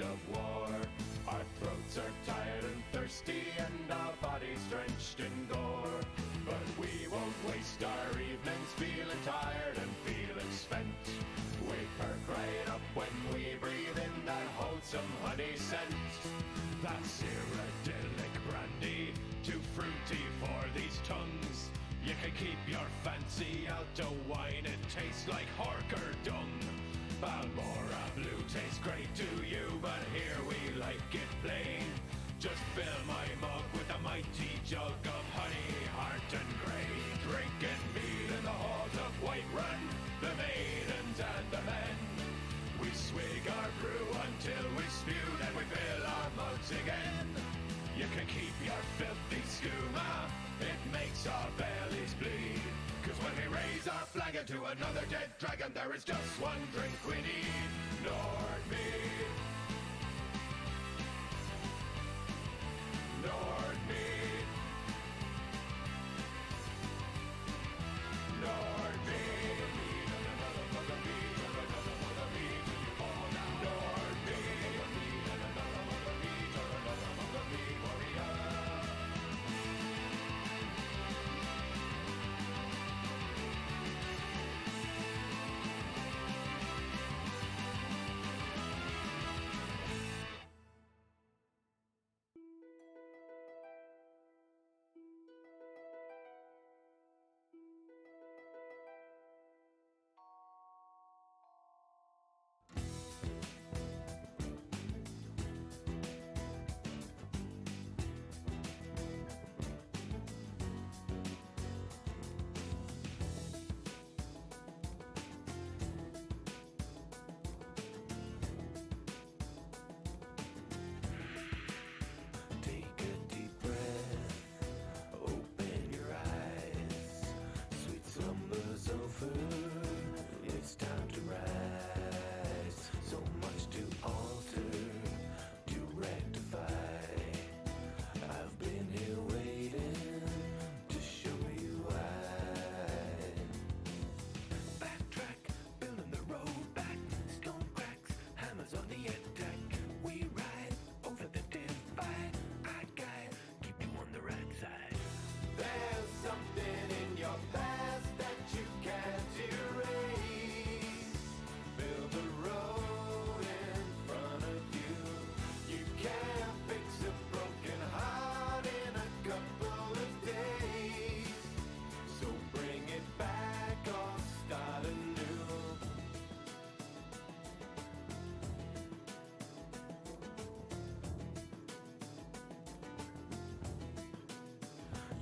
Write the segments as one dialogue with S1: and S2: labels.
S1: of war. Our throats are tired and thirsty and our bodies drenched in gore. But we won't waste our evenings feeling tired and feeling spent. We perk right up when we breathe in that wholesome honey scent. That's iridyllic brandy, too fruity for these tongues. You can keep your fancy Alto wine, it tastes like Horker dung. Balmora Blue tastes great to you, but here we like it plain. Just fill my mug with a mighty jug of honey, heart and grey. Drinking mead in the halls of Whiterun, the maidens and the men. We swig our brew until we spew, then we fill our mugs again. You can keep your filthy skooma, it makes our bellies bleed. Cause when we raise our flagon to another dead dragon, there is just one drink we need, Nordmead. Nordmead. Nordmead. Another mug of mead, another mug of mead till you fall down. Nordmead. Another mug of mead, another mug of mead, warrior.
S2: It's time to rise. So much to alter, to rectify. I've been here waiting to show you why. Backtrack, building the road back. Stone cracks, hammers on the attack. We ride over the divide. I guide, keep you on the right side.
S1: There's something in your past that you can't erase. Build a road in front of you. You can't fix a broken heart in a couple of days. So bring it back or start anew.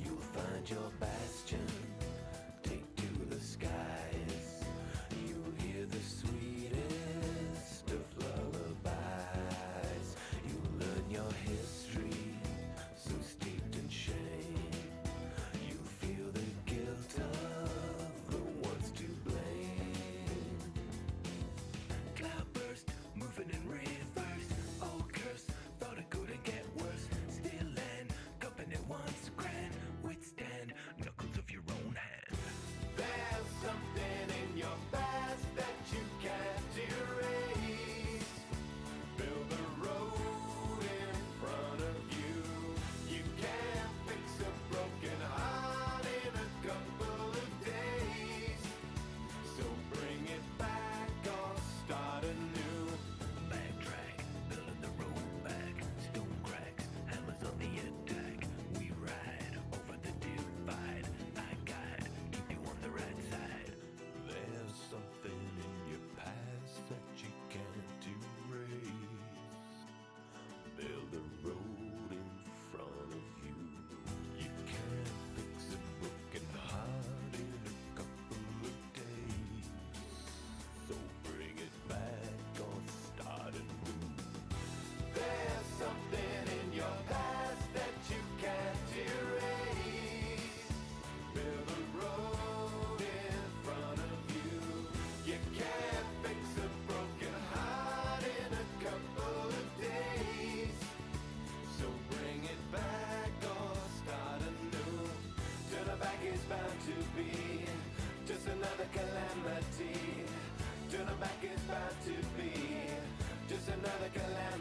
S2: You'll find your bastion, take to the skies. You'll hear the sweetest of lullabies. You'll learn your history, so steeped in shame. You'll feel the guilt of the ones to blame. Cloudburst, moving in reverse. Old curse, thought it couldn't get worse. Still land, company once grand. Withstand knuckles of your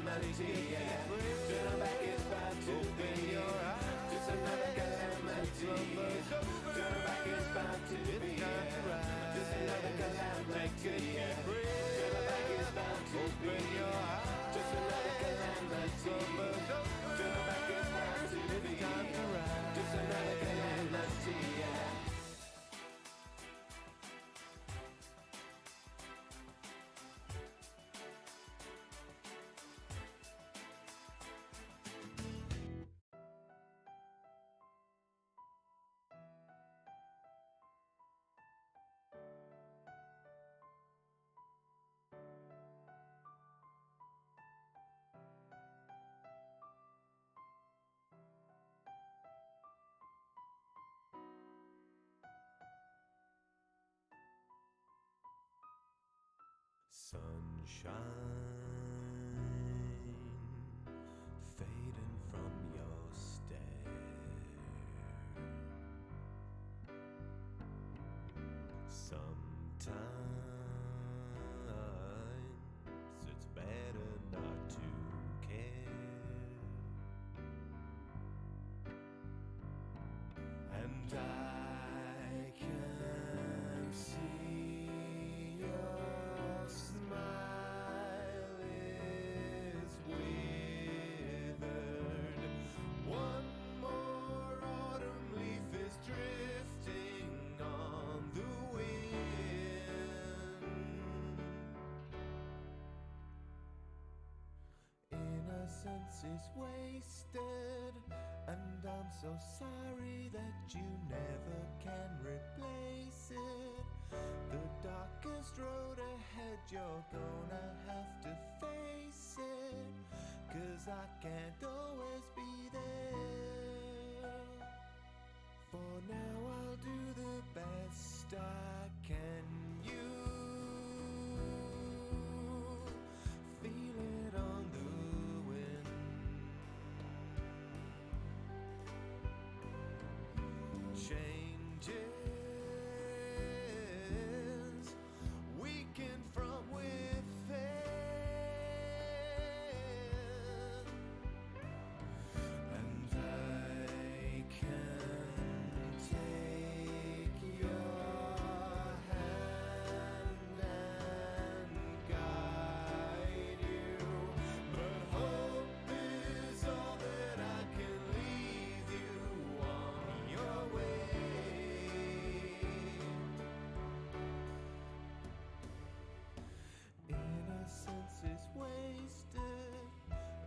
S2: calamity, yeah. Turn back is bound to be just another calamity. Turn back is bound to be just another calamity, yeah. Turn back is bound to be just another calamity. Turn back is bound to be just another calamity, yeah.
S3: Sunshine fading from your stare. Sometimes it's better not to care. And I can see your smile is withered. One more autumn leaf is drifting on the wind. Innocence is wasted, and I'm so sorry that you never can replace it. The darkest road ahead, you're gonna have to face it, 'cause I can't always be there. For now I'll do the best I can. You feel it on the wind. Changes weaken from within, and I can take your hand and guide you, but hope is all that I can leave you on your way. Innocence is wasted,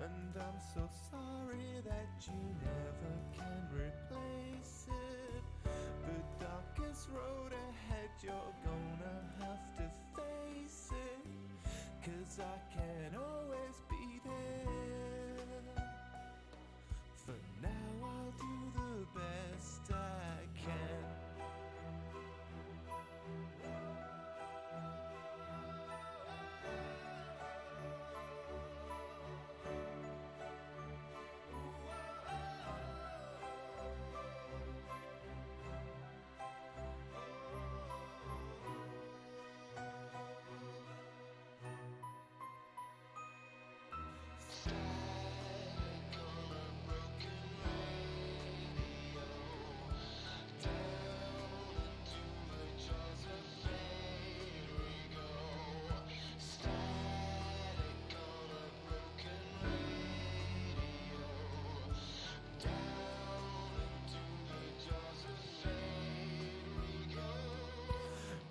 S3: and I'm so sorry that you never can replace it. The darkest road ahead, you're gonna have to face it, 'cause I can't always be there. For now I'll do the best I can.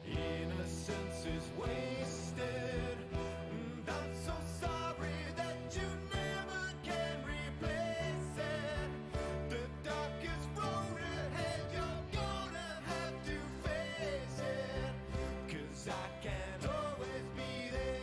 S3: Innocence is wasted, and I'm so sorry that you never can replace it. The darkest road ahead, you're gonna have to face it, 'cause I can't always be there.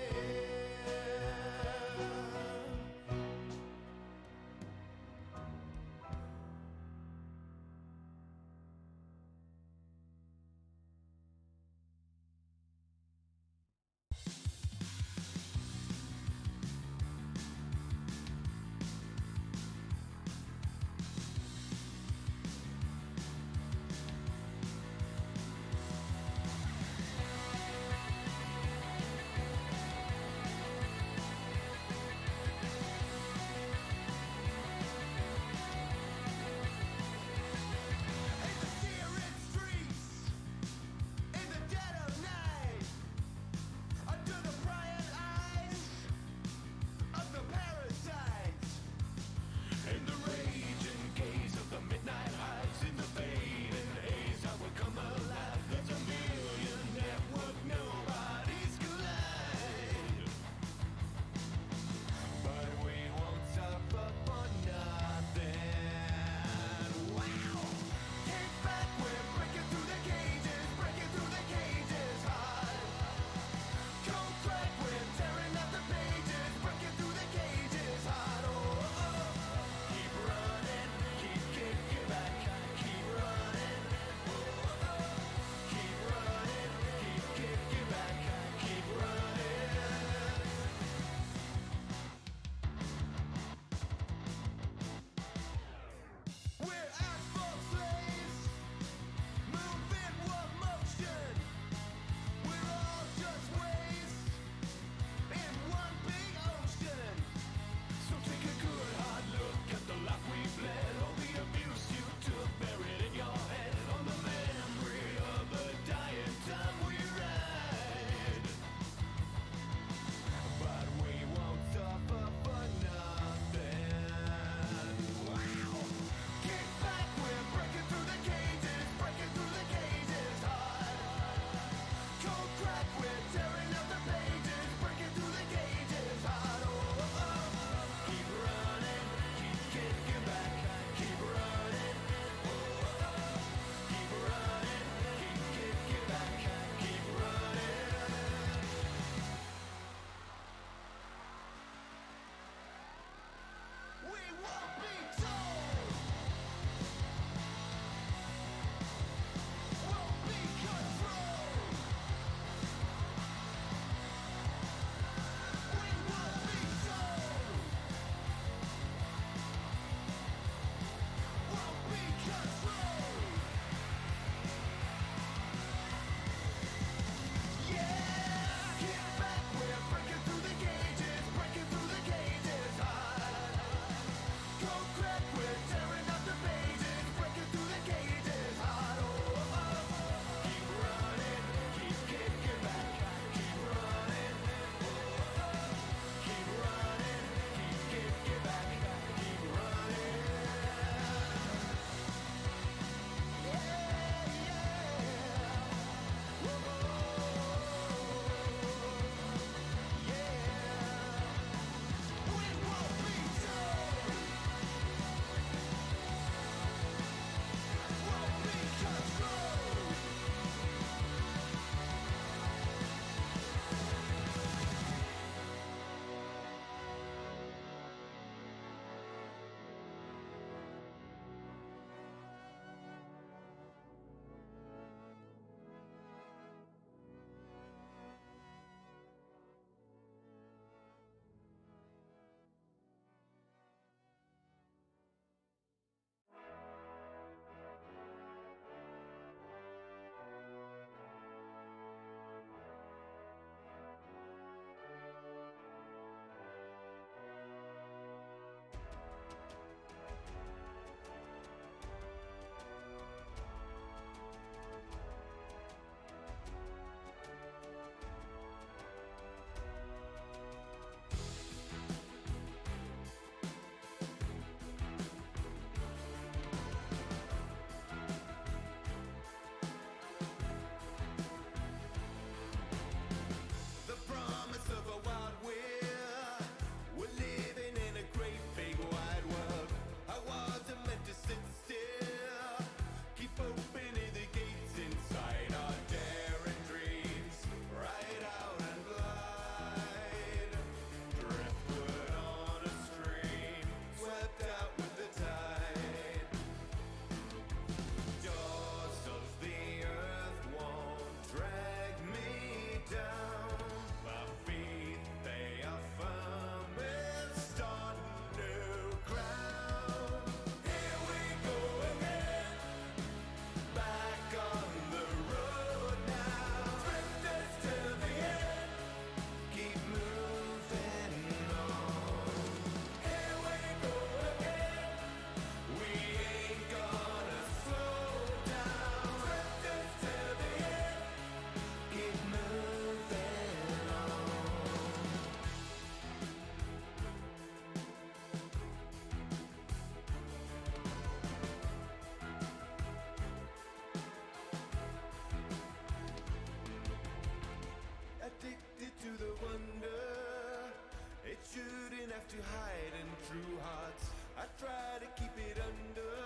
S3: have to hide in true hearts. I try to keep it under.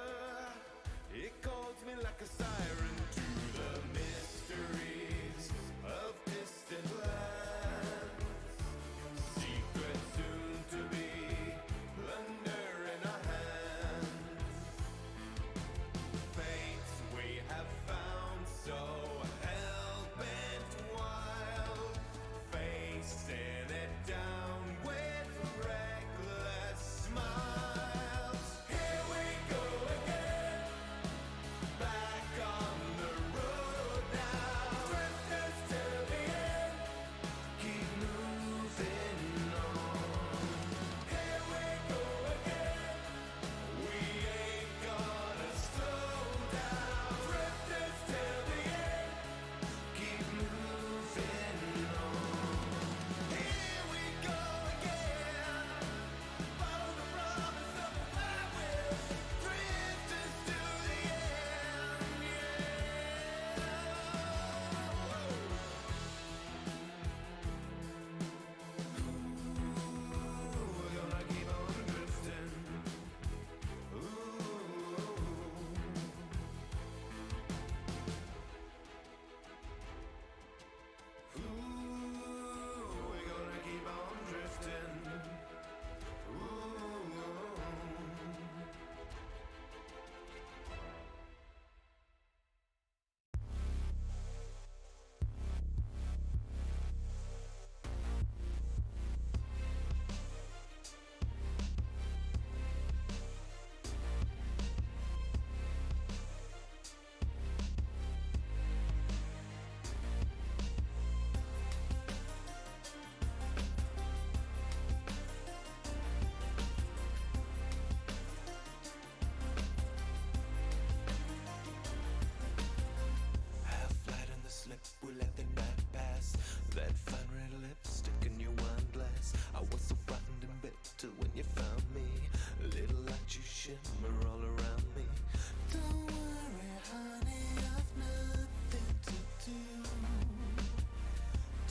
S3: It calls me like a siren to the mysteries of distant lands. Secret soon to be plunder in our hands. Fates we have found so hell-bent wild, facing it down with reckless smiles. Here we go again, back on the road now. Drifters till the end, keep moving on. Here we go again, we ain't gonna slow down. Drifters till the end, keep moving on. Here we go again, follow the promise of my will. Drifters till the end, we're gonna keep on drifting. We're gonna keep on drifting. Half light in the slip, we let the night pass. That fine red lipstick in your wine glass. I was so frightened and bitter when you found me. A little light you shimmer all around me. Don't worry, honey, I've nothing to do.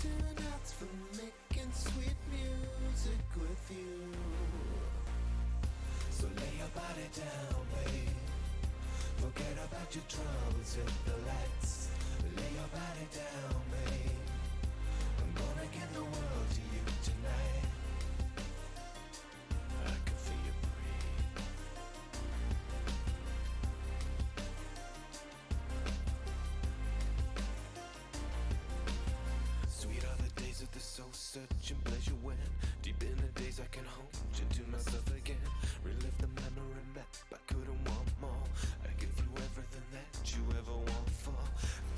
S3: Tonight's for making sweet music with you. So lay your body down, babe. Forget about your troubles, hit the lights. Lay your body down, babe. I'm gonna give the world to you tonight. I can feel you breathe. Sweet are the days of the soul searching pleasure when deep in the days I can hold you to myself again. Relive the memory map, I couldn't want more. I give you everything that you ever want for.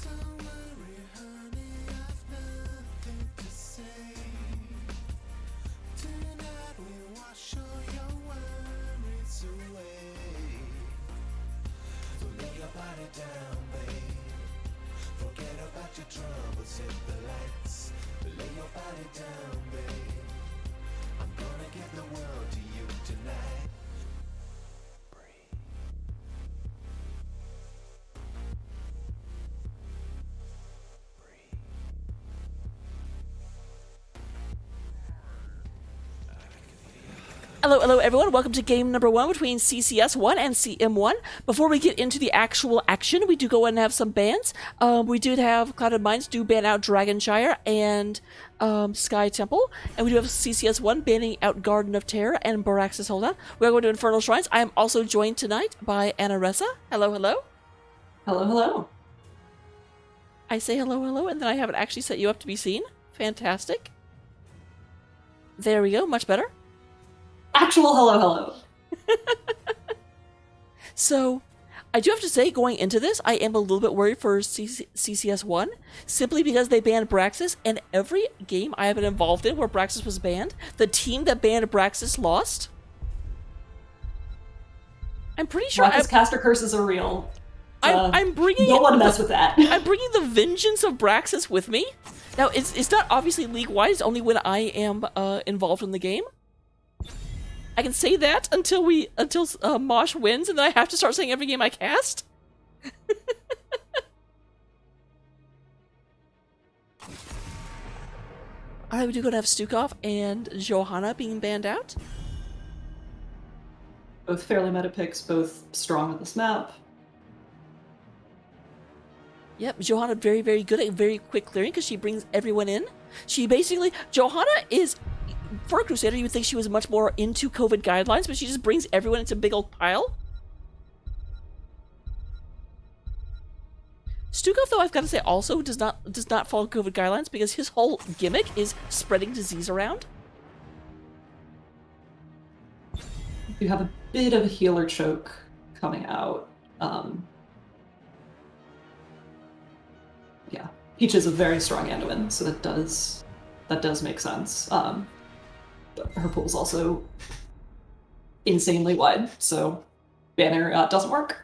S3: Don't worry, honey, I've nothing to say. Tonight we wash all your worries away. So lay your body down, babe. Forget about your troubles, hit the lights. Lay your body down, babe. I'm gonna give the world to you tonight. Breathe. Breathe.
S4: Hello, hello everyone. Welcome to game number 1 between CCS1 and CM1. Before we get into the actual action, we do go and have some bans. We did have Clouded Minds do ban out Dragonshire and Sky Temple. And we do have CCS1 banning out Garden of Terror and Baraxis Holdout. We are going to Infernal Shrines. I am also joined tonight by Anaressa. Hello, hello.
S5: Hello, hello.
S4: I say hello, hello, and then I haven't actually set you up to be seen. Fantastic. There we go. Much better.
S5: Actual hello, hello.
S4: So, I do have to say, going into this, I am a little bit worried for CCS1, simply because they banned Braxis, and every game I have been involved in where Braxis was banned, the team that banned Braxis lost. I'm pretty sure
S5: Braxis caster curses are real.
S4: I'm bringing.
S5: Don't want to mess with that.
S4: I'm bringing the vengeance of Braxis with me. Now, it's not obviously league-wide. It's only when I am involved in the game. I can say that until Mosh wins, and then I have to start saying every game I cast. Alright, we do go to have Stukov and Johanna being banned out.
S5: Both fairly meta picks, both strong on this map.
S4: Yep, Johanna very, very good at very quick clearing because she brings everyone in. She basically, Johanna is, for a Crusader, you would think she was much more into COVID guidelines, but she just brings everyone into a big old pile. Stukov, though, I've got to say, also does not follow COVID guidelines because his whole gimmick is spreading disease around.
S5: You have a bit of a healer choke coming out. Yeah, Peach is a very strong Anduin, so that does make sense. But her pool's also insanely wide, so banner doesn't work.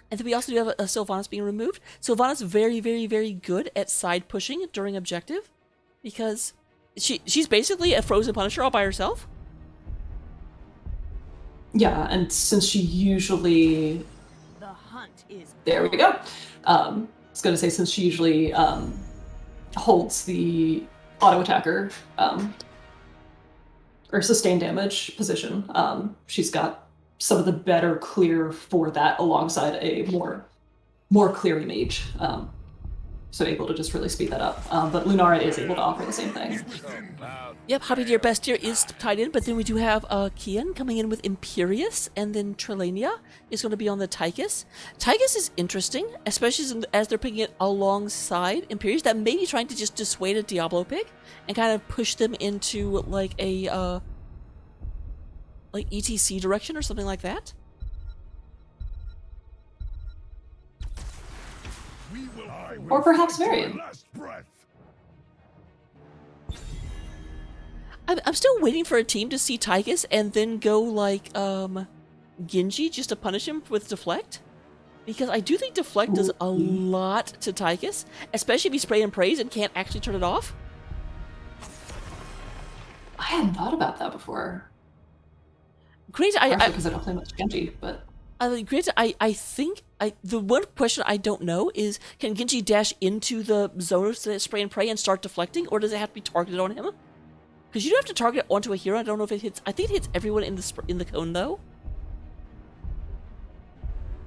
S4: And then we also do have a Sylvanas being removed. Sylvanas very, very, very good at side pushing during objective because she's basically a frozen Punisher all by herself.
S5: Yeah, and since she usually...
S6: The hunt is
S5: There we go. I was going to say, since she usually holds the auto attacker or sustained damage position, she's got some of the better clear for that alongside a more cleary mage. So able to just really speed that up. But Lunara is able to offer the same thing.
S4: Yep, Hobby Dear Best Dear is tied in, but then we do have Kian coming in with Imperius, and then Trelania is going to be on the Tychus. Tychus is interesting, especially as they're picking it alongside Imperius. That may be trying to just dissuade a Diablo pick and kind of push them into like a like ETC direction or something like that.
S5: Or perhaps Varian.
S4: I'm still waiting for a team to see Tychus and then go like Genji just to punish him with Deflect. Because I do think Deflect does a lot to Tychus, especially if he spray and prays and can't actually turn it off.
S5: I hadn't thought about that before.
S4: Great,
S5: because I don't play much Genji, but...
S4: I think the one question I don't know is, can Genji dash into the zone of spray and pray and start deflecting, or does it have to be targeted on him? Because you do have to target it onto a hero. I don't know if it hits. I think it hits everyone in the cone though.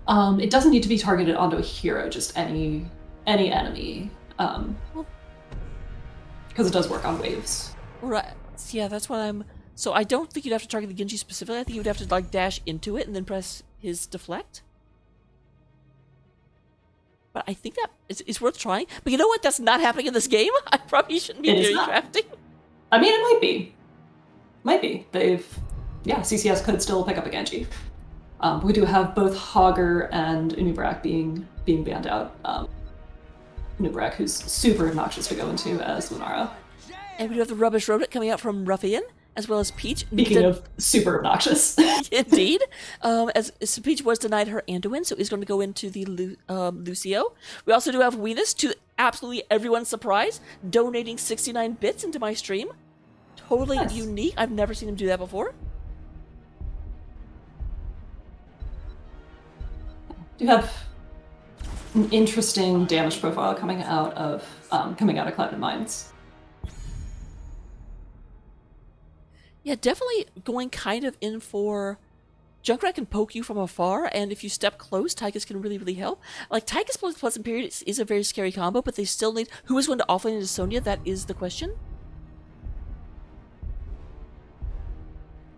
S5: It doesn't need to be targeted onto a hero, just any enemy. Because it does work on waves.
S4: Right. Yeah, that's what I'm. So I don't think you'd have to target the Genji specifically. I think you'd have to like dash into it and then press his deflect. But I think that it's worth trying. But you know what? That's not happening in this game. I probably shouldn't be doing drafting.
S5: I mean, it might be. Might be. CCS could still pick up a Genji. We do have both Hogger and Unibrak being banned out. Unibrak, who's super obnoxious to go into as Lunara.
S4: And we do have the Rubbish Rodent coming out from Ruffian, as well as Peach.
S5: Speaking of super obnoxious.
S4: Indeed. As Peach was denied her Anduin, so he's going to go into the Lucio. We also do have Weenus, to absolutely everyone's surprise, donating 69 bits into my stream. Totally unique. I've never seen him do that before.
S5: You have an interesting damage profile coming out of Clouded Mines.
S4: Yeah, definitely going kind of in for... Junkrat can poke you from afar, and if you step close, Tychus can really, really help. Like, Tychus plus Imperius is a very scary combo, but they still need... Who is going to offlane into Sonya? That is the question.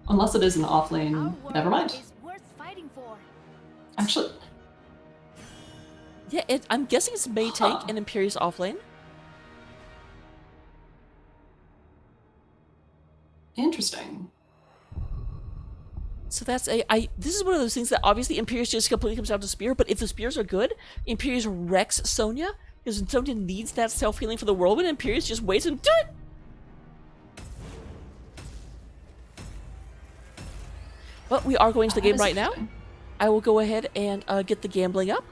S5: Unless it is an offlane, never mind.
S6: Is worth fighting for.
S5: Actually...
S4: Yeah, I'm guessing it's May tank and Imperius offlane.
S5: Interesting.
S4: So that's this is one of those things that obviously Imperius just completely comes down to Spear, but if the Spears are good, Imperius wrecks Sonya, because Sonya needs that self-healing for the whirlwind, and Imperius just waits and do it! But we are going to the game right now. I will go ahead and get the gambling up.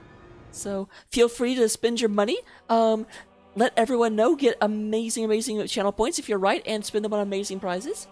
S4: So feel free to spend your money. Let everyone know, get amazing, amazing channel points if you're right, and spend them on amazing prizes.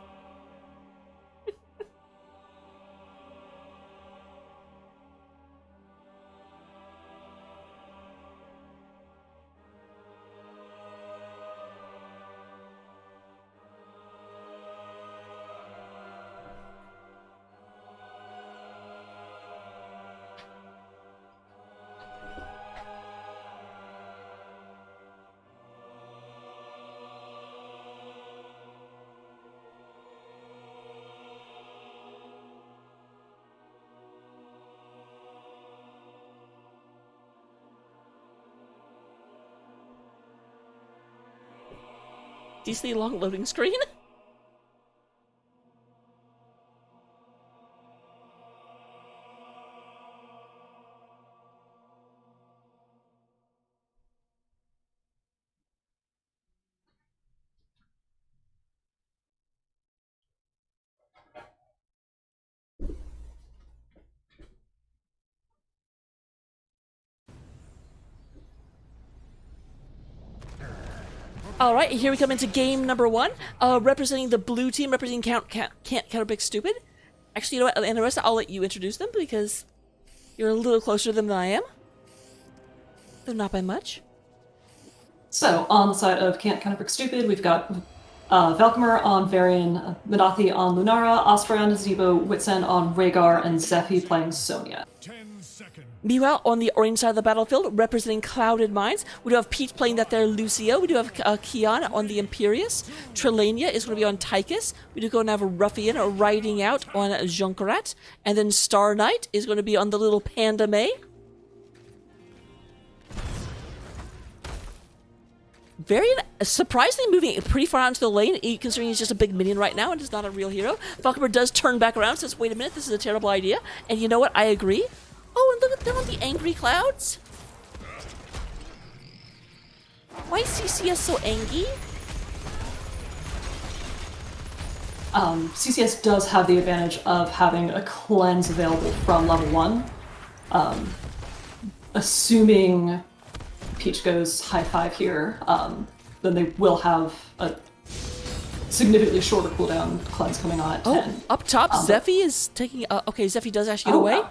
S4: decently long loading screen. All right, here we come into game number 1. Representing the blue team, representing Counterpick Stupid. Actually, you know what, and the rest, I'll let you introduce them because you're a little closer to them than I am. Though not by much.
S5: So, on the side of Counterpick Stupid, we've got Valkymer on Varian, Madathi on Lunara, Osprey on Nazebo, Witsen on Rhaegar, and Zephy playing Sonya.
S1: 10 seconds.
S4: Meanwhile, on the orange side of the battlefield, representing Clouded Minds, we do have Pete playing that there Lucio. We do have Kian on the Imperius. Trelania is going to be on Tychus. We do go and have a Ruffian riding out on Junkarat. And then Star Knight is going to be on the little Panda May. Varian surprisingly moving pretty far out into the lane, considering he's just a big minion right now and is not a real hero. Valkymer does turn back around and says, wait a minute, this is a terrible idea. And you know what? I agree. Oh, and look at them on the angry clouds. Why is CCS so angry?
S5: CCS does have the advantage of having a cleanse available from level 1. Assuming Peach goes high 5 here, then they will have a significantly shorter cooldown cleanse coming on at 10.
S4: Up top, Zephy is taking... okay, Zephy does actually get away.
S5: Wow.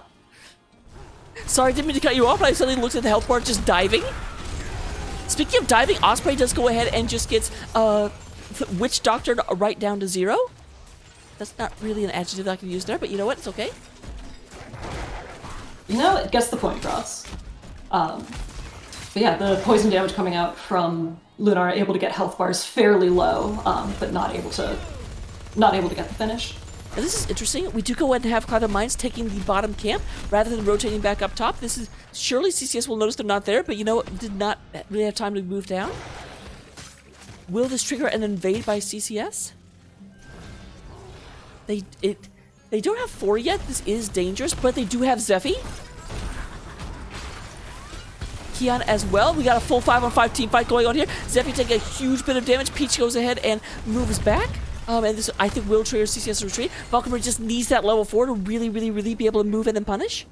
S4: Sorry, didn't mean to cut you off, but I suddenly looked at the health bar just diving. Speaking of diving, Osprey does go ahead and just gets Witch Doctored right down to 0. That's not really an adjective that I can use there, but you know what? It's okay.
S5: You know, it gets the point across. But yeah, the poison damage coming out from Lunar able to get health bars fairly low, but not able to get the finish.
S4: Now this is interesting. We do go ahead and have Cloud of Minds taking the bottom camp rather than rotating back up top. This is surely CCS will notice they're not there, but you know what? Did not really have time to move down. Will this trigger an invade by CCS? They don't have 4 yet. This is dangerous, but they do have Zephy. Kian as well. We got a full 5-on-5 team fight going on here. Zephy taking a huge bit of damage. Peach goes ahead and moves back. And this, I think, will trigger CCS retreat. Valkyrie just needs that level 4 to really, really, really be able to move and then punish.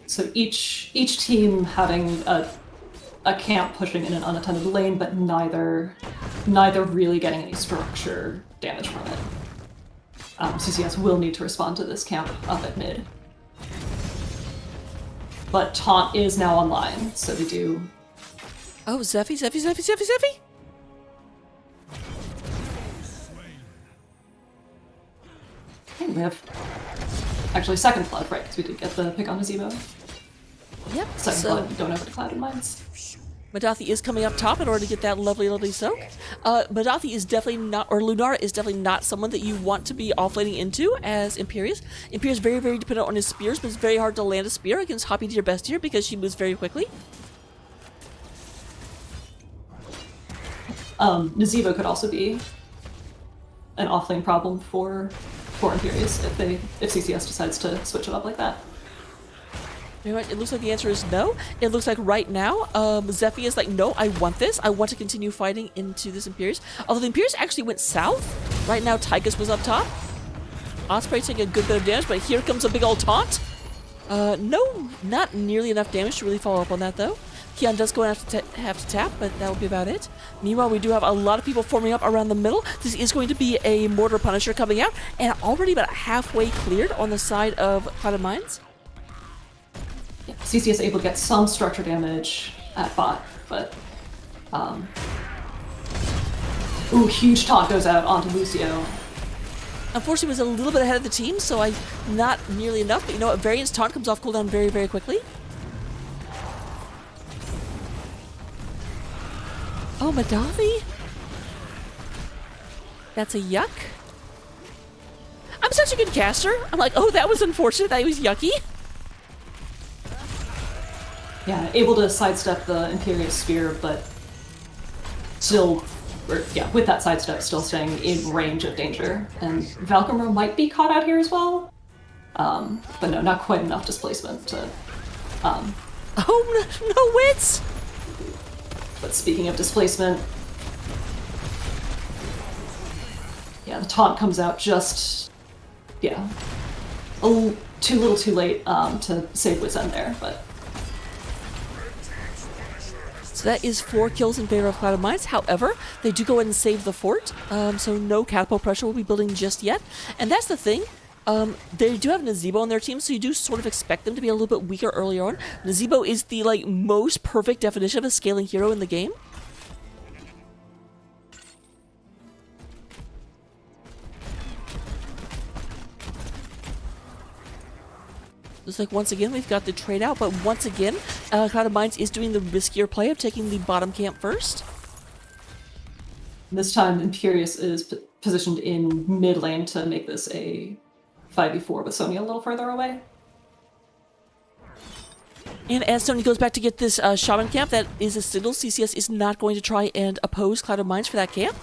S5: So each team having a camp pushing in an unattended lane, but neither really getting any structure damage from it. CCS will need to respond to this camp up at mid. But Taunt is now online, so they do...
S4: Oh, Zephy.
S5: Okay, we have... Actually, second flood, right, because we did get the pick on Nazebo.
S4: Yep,
S5: Second
S4: so
S5: flood going over to Clouded Minds.
S4: Madathi is coming up top in order to get that lovely, lovely soak. Madathi is definitely not, or Lunara is definitely not someone that you want to be offlaning into as Imperius. Imperius is very, very dependent on his spears, but it's very hard to land a spear against Hoppy Deer Best Deer because she moves very quickly.
S5: Nazebo could also be an offlane problem for Imperius if CCS decides to switch it up like that.
S4: It looks like the answer is no. It looks like right now, Zephy is like, no, I want this. I want to continue fighting into this Imperius. Although the Imperius actually went south. Right now, Tychus was up top. Osprey taking a good bit of damage, but here comes a big old taunt. No, not nearly enough damage to really follow up on that, though. Kian does go and have to tap, but that will be about it. Meanwhile, we do have a lot of people forming up around the middle. This is going to be a Mortar Punisher coming out, and already about halfway cleared on the side of Clouded Minds.
S5: Yeah, CCS able to get some structure damage at bot, but ooh, huge taunt goes out onto Lucio.
S4: Unfortunately, was a little bit ahead of the team, so not nearly enough. But you know what? Variant's taunt comes off cooldown very, very quickly. Oh, Madathi? That's a yuck. I'm such a good caster. I'm like, oh, that was unfortunate. That was yucky.
S5: yeah, able to sidestep the Imperious Spear, but still, with that sidestep, still staying in range of danger. And Valkymer might be caught out here as well, but no, not quite enough displacement to.
S4: Oh, no wits!
S5: But speaking of displacement, yeah, the taunt comes out just, too little too late to save Wit's End there, but.
S4: So that is 4 kills in favor of Clouded Minds. However, they do go ahead and save the fort, so no catapult pressure will be building just yet. And that's the thing. They do have Nazebo on their team, so you do sort of expect them to be a little bit weaker earlier on. Nazebo is the most perfect definition of a scaling hero in the game. Just once again, we've got the trade out, but once again, Clouded Minds is doing the riskier play of taking the bottom camp first.
S5: This time, Imperious is positioned in mid lane to make this a 5v4 with Sonya a little further away.
S4: And as Sonya goes back to get this Shaman camp, that is a signal. CCS is not going to try and oppose Clouded Minds for that camp.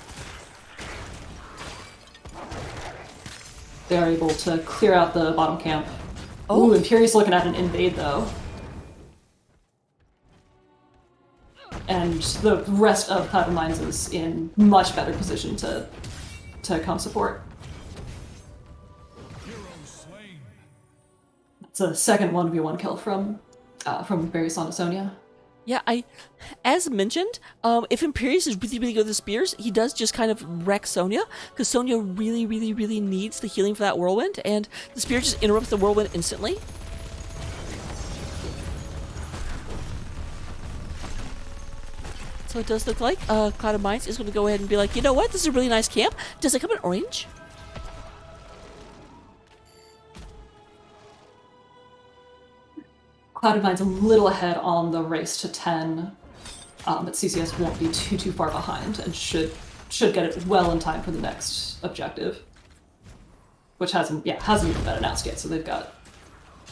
S5: They are able to clear out the bottom camp.
S4: Oh.
S5: Ooh, Imperious looking at an invade, though. And the rest of Clouded Minds is in much better position to come support. It's a second 1v1 kill from Imperious onto Sonya.
S4: Yeah, as mentioned, if Imperious is really, really good with the spears, he does just kind of wreck Sonya, because Sonya really, really, really needs the healing for that whirlwind, and the spear just interrupts the whirlwind instantly. So it does look like Clouded Minds is going to go ahead and be like, you know what, this is a really nice camp. Does it come in orange?
S5: Clouded Minds a little ahead on the race to 10, but CCS won't be too far behind and should get it well in time for the next objective, which hasn't even been announced yet. So they've got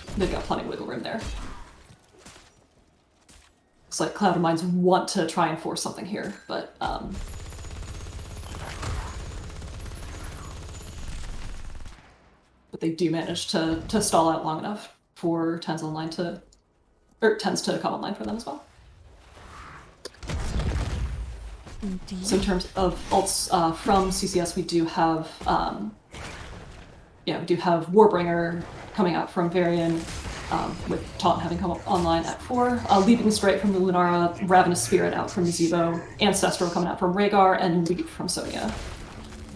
S5: plenty of wiggle room there. Looks like Clouded Minds want to try and force something here, but they do manage to stall out long enough for Tens to come online for them as well.
S4: Indeed.
S5: So in terms of ults from CCS, we do have Warbringer coming out from Varian, with Taunt having come up online at 4, Leaping Strike from the Lunara, Ravenous Spirit out from Nazebo, Ancestral coming out from Rhaegar, and Leap from Sonya.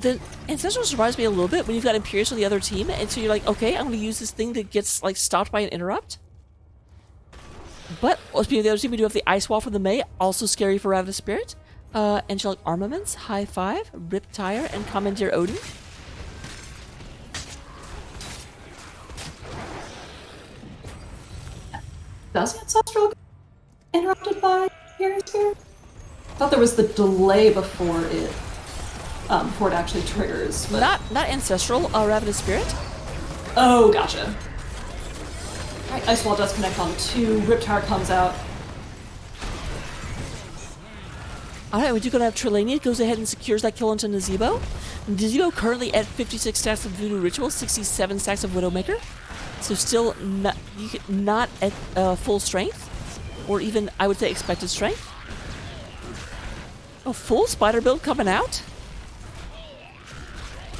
S4: The Ancestral surprised me a little bit when you've got Imperious on the other team, and so you're like, okay, I'm going to use this thing that gets stopped by an interrupt. But speaking of the other team, we do have the Ice Wall from the Mei, also scary for Ravenous Spirit. Angelic Armaments, High Five, Rip Tire, and Commandeer Odin.
S5: Does Ancestral get interrupted by Imperious here? I thought there was the delay before it actually triggers. But...
S4: Not Ancestral, Ravenous Spirit.
S5: Oh, gotcha. Alright, Ice Wall does connect on 2, Riptire comes out.
S4: Alright, we do go to have Trelania, goes ahead and secures that kill onto Nazebo. Nazebo currently at 56 stacks of Voodoo Ritual, 67 stacks of Widowmaker. So still not at full strength, or even, I would say, expected strength. A full Spider build coming out.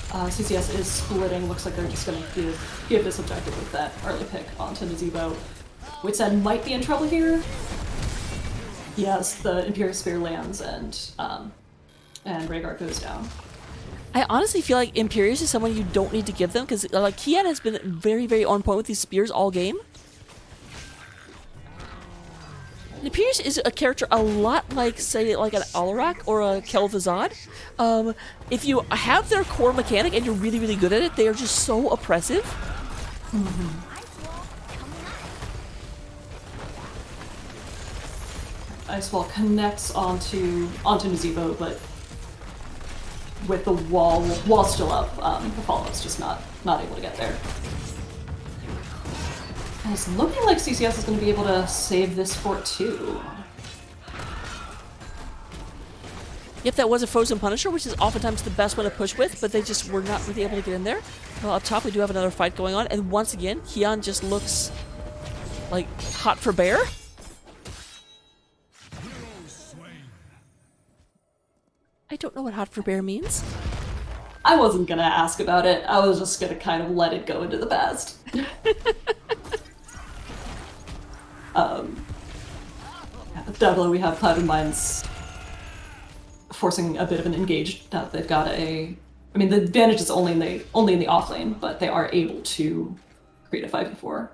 S5: CCS is splitting. Looks like they're just going to give this objective with that early pick onto Nazebo. Wit's End might be in trouble here. Yes, the Imperious Spear lands and Rhaegar goes down.
S4: I honestly feel like Imperious is someone you don't need to give them, because Kian has been very, very on point with these spears all game. Imperious is a character a lot like, say, like an Alarak or a Kel'Thuzad. If you have their core mechanic and you're really, really good at it, they are just so oppressive.
S5: Mm-hmm. Ice Wall connects onto Nazebo, but with the wall still up, the follow-up's just not able to get there. And it's looking like CCS is going to be able to save this fort too.
S4: Yep, that was a frozen Punisher, which is oftentimes the best one to push with, but they just were not really able to get in there. Well, up top we do have another fight going on, and once again, Kian just looks like hot for bear. I don't know what hot for bear means.
S5: I wasn't gonna ask about it. I was just gonna kind of let it go into the past. Definitely we have Clouded Minds forcing a bit of an engage. Now that they've got a... I mean, the advantage is only in the off lane, but they are able to create a 5v4.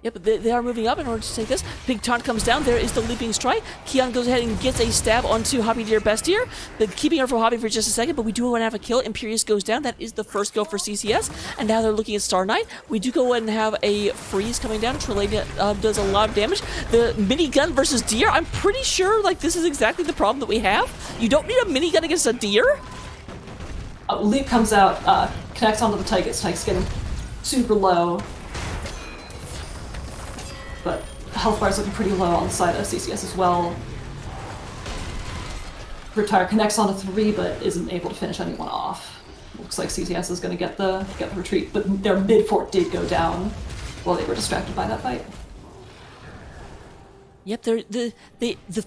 S4: Yep, but they are moving up in order to take this. Big taunt comes down. There is the leaping strike. Kian goes ahead and gets a stab onto Hoppy Deer Bestier, but keeping her from Hoppy for just a second, but we do want to have a kill. Imperius goes down. That is the first go for CCS, and now they're looking at Star Knight. We do go ahead and have a freeze coming down. Trelania does a lot of damage. The minigun versus deer, I'm pretty sure like this is exactly the problem that we have. You don't need a minigun against a deer.
S5: Leap comes out, connects onto the Tychus. Tychus getting super low. But health bar's looking pretty low on the side of CCS as well. Retire connects onto 3, but isn't able to finish anyone off. Looks like CCS is going to get the retreat, but their mid fort did go down while they were distracted by that fight.
S4: Yep, the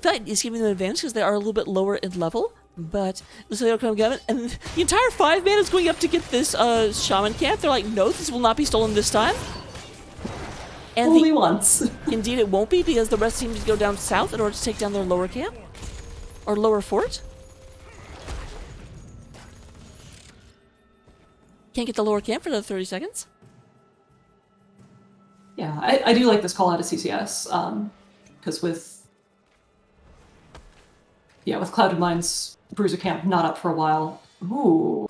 S4: fight is giving them an advantage because they are a little bit lower in level, but looks like they're coming up, and the entire 5-man is going up to get this shaman camp. They're like, no, this will not be stolen this time. And
S5: only once.
S4: Indeed, it won't be, because the rest seem to go down south in order to take down their lower camp. Or lower fort. Can't get the lower camp for another 30 seconds.
S5: Yeah, I do like this call out of CCS, because with Clouded Minds, Bruiser camp not up for a while. Ooh.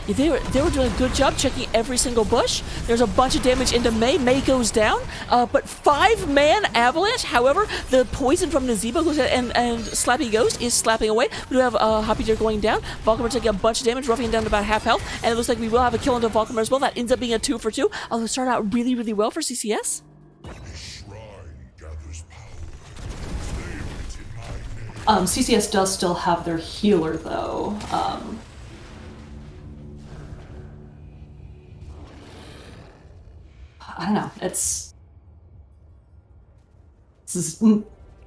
S4: They were doing a good job checking every single bush. There's a bunch of damage into May. May goes down, but 5-man avalanche. However, the poison from Nazeebo goes ahead and Slappy Ghost is slapping away. We do have Hoppy Deer going down. Valkymer taking a bunch of damage, roughing him down to about half health, and it looks like we will have a kill into Valkymer as well. That ends up being a 2 for 2. Although it started out really, really well for CCS.
S5: CCS does still have their healer though. I don't know. This is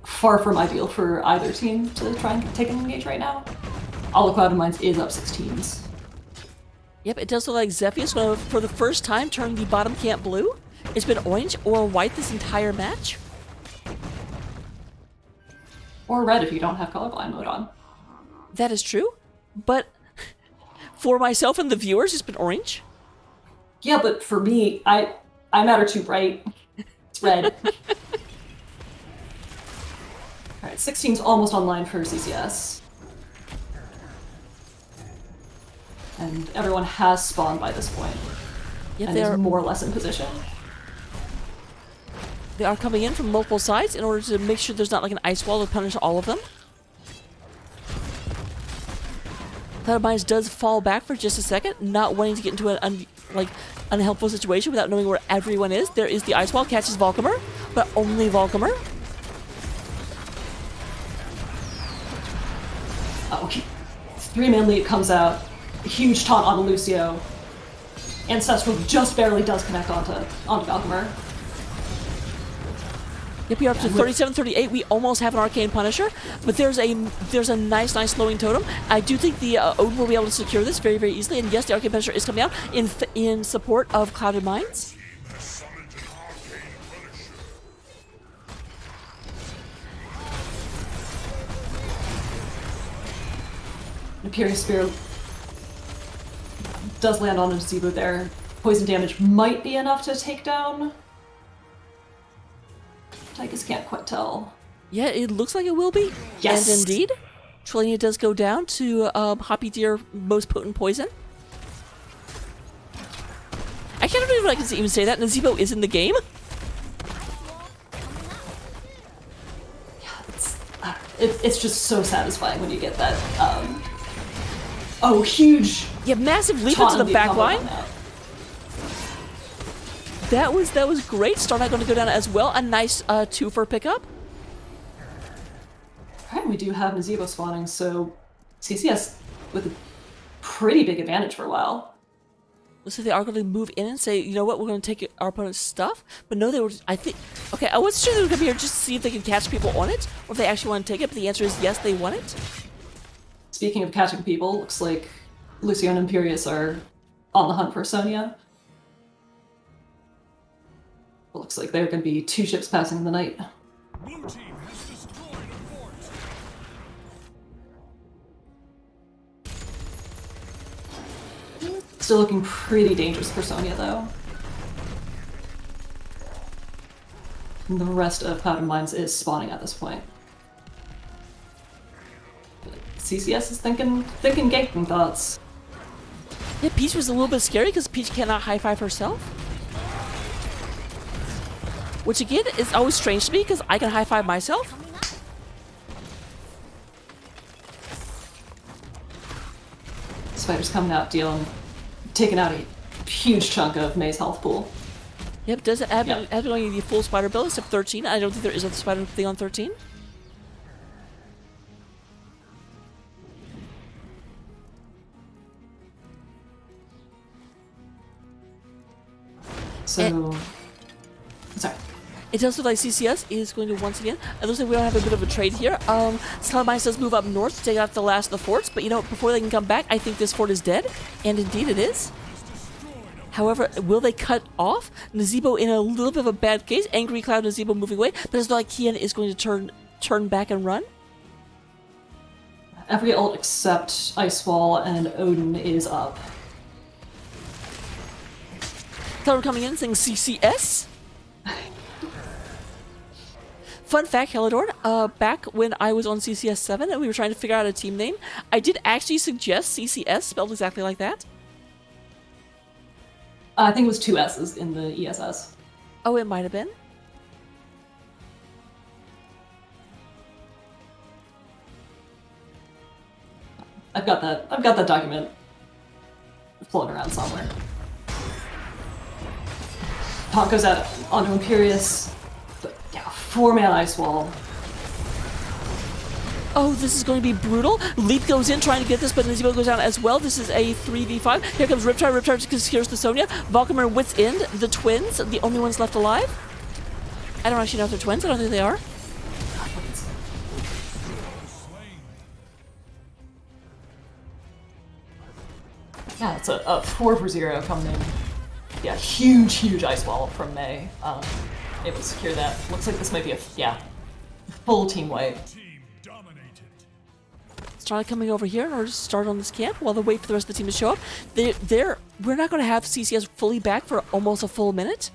S5: far from ideal for either team to try and take an engage right now. All the Clouded Minds is up 16s.
S4: Yep, it does look like Zephyr going to, for the first time, turn the bottom camp blue. It's been orange or white this entire match.
S5: Or red if you don't have colorblind mode on.
S4: That is true, but for myself and the viewers, it's been orange.
S5: Yeah, but for me, I matter too bright. It's red. Alright, 16's almost online for CCS. And everyone has spawned by this point.
S4: Yep,
S5: and is more or less in position.
S4: They are coming in from multiple sides in order to make sure there's not like an ice wall to punish all of them. Clouded Minds does fall back for just a second, not wanting to get into an unhelpful situation without knowing where everyone is. There is the ice wall, catches Valkymer, but only Valkymer.
S5: Oh, 3-man leap comes out. Huge taunt onto Lucio. Ancestral just barely does connect onto Valkymer.
S4: Yep, you're up to 37-38. We almost have an Arcane Punisher, but there's a nice slowing totem. I do think the Odin will be able to secure this very, very easily. And yes, the Arcane Punisher is coming out in support of Clouded Minds.
S5: Imperius Spear does land on a Nazeebo there. Poison damage might be enough to take down. Tychus can't quite tell.
S4: Yeah, it looks like it will be.
S5: Yes.
S4: And indeed, Trelania does go down to Hoppy Deer most potent poison. I can't believe I can even say that. Nazeebo is in the game.
S5: Yeah, it's just so satisfying when you get that Oh, huge!
S4: Yeah, massive leap
S5: taunt
S4: into the
S5: and
S4: back
S5: combo
S4: line.
S5: on that.
S4: That was great. Star Knight going to go down as well. A nice 2 for pickup.
S5: Alright, we do have Nazebo spawning, so CCS with a pretty big advantage for a while.
S4: Looks like they are going to move in and say, you know what, we're going to take our opponent's stuff. But no, they were, I think, okay, I wasn't sure they were going to be here just to see if they could catch people on it, or if they actually want to take it, but the answer is yes, they want it.
S5: Speaking of catching people, looks like Lucio and Imperius are on the hunt for Sonia. It looks like there are going to be 2 ships passing in the night.
S1: Blue team has destroyed a fort.
S5: Still looking pretty dangerous for Sonia, though. And the rest of Cloud and Mines is spawning at this point. CCS is thinking ganking thoughts.
S4: Yeah, Peach was a little bit scary because Peach cannot high five herself. Which again is always strange to me because I can high five myself.
S5: Spider's coming out, taking out a huge chunk of May's health pool.
S4: Yep, does it have
S5: Yep.
S4: the full spider build except 13? I don't think there is a spider thing on 13.
S5: So, sorry.
S4: It does look like CCS is going to once again. It looks like we don't have a bit of a trade here. Salamines does move up north to take out the last of the forts, but you know, before they can come back, I think this fort is dead, and indeed it is. However, will they cut off Nazebo in a little bit of a bad case? Angry Cloud Nazebo moving away, but it's not like Kian is going to turn back and run.
S5: Every ult except Ice Wall and Odin is up.
S4: Cloud coming in saying CCS. Fun fact, Helidorn, back when I was on CCS 7 and we were trying to figure out a team name, I did actually suggest CCS, spelled exactly like that.
S5: I think it was 2 S's in the ESS.
S4: Oh, it might have been.
S5: I've got that document floating around somewhere. Taunt goes out onto Imperius. But yeah, 4-man Ice Wall.
S4: Oh, this is going to be brutal. Leap goes in trying to get this, but Nazebo goes down as well. This is a 3v5. Here comes Riptide. Riptide secures the Sonya. Valkymer Wit's End, the twins, the only ones left alive. I don't actually know if they're twins. I don't think they are.
S5: Yeah, it's a 4-for-0 coming in. Yeah, huge Ice Wall from May. Able to secure that. Looks like this might be a full team wipe.
S1: Team dominated.
S4: Starlight coming over here in order to start on this camp while they wait for the rest of the team to show up. We're not going to have CCS fully back for almost a full minute.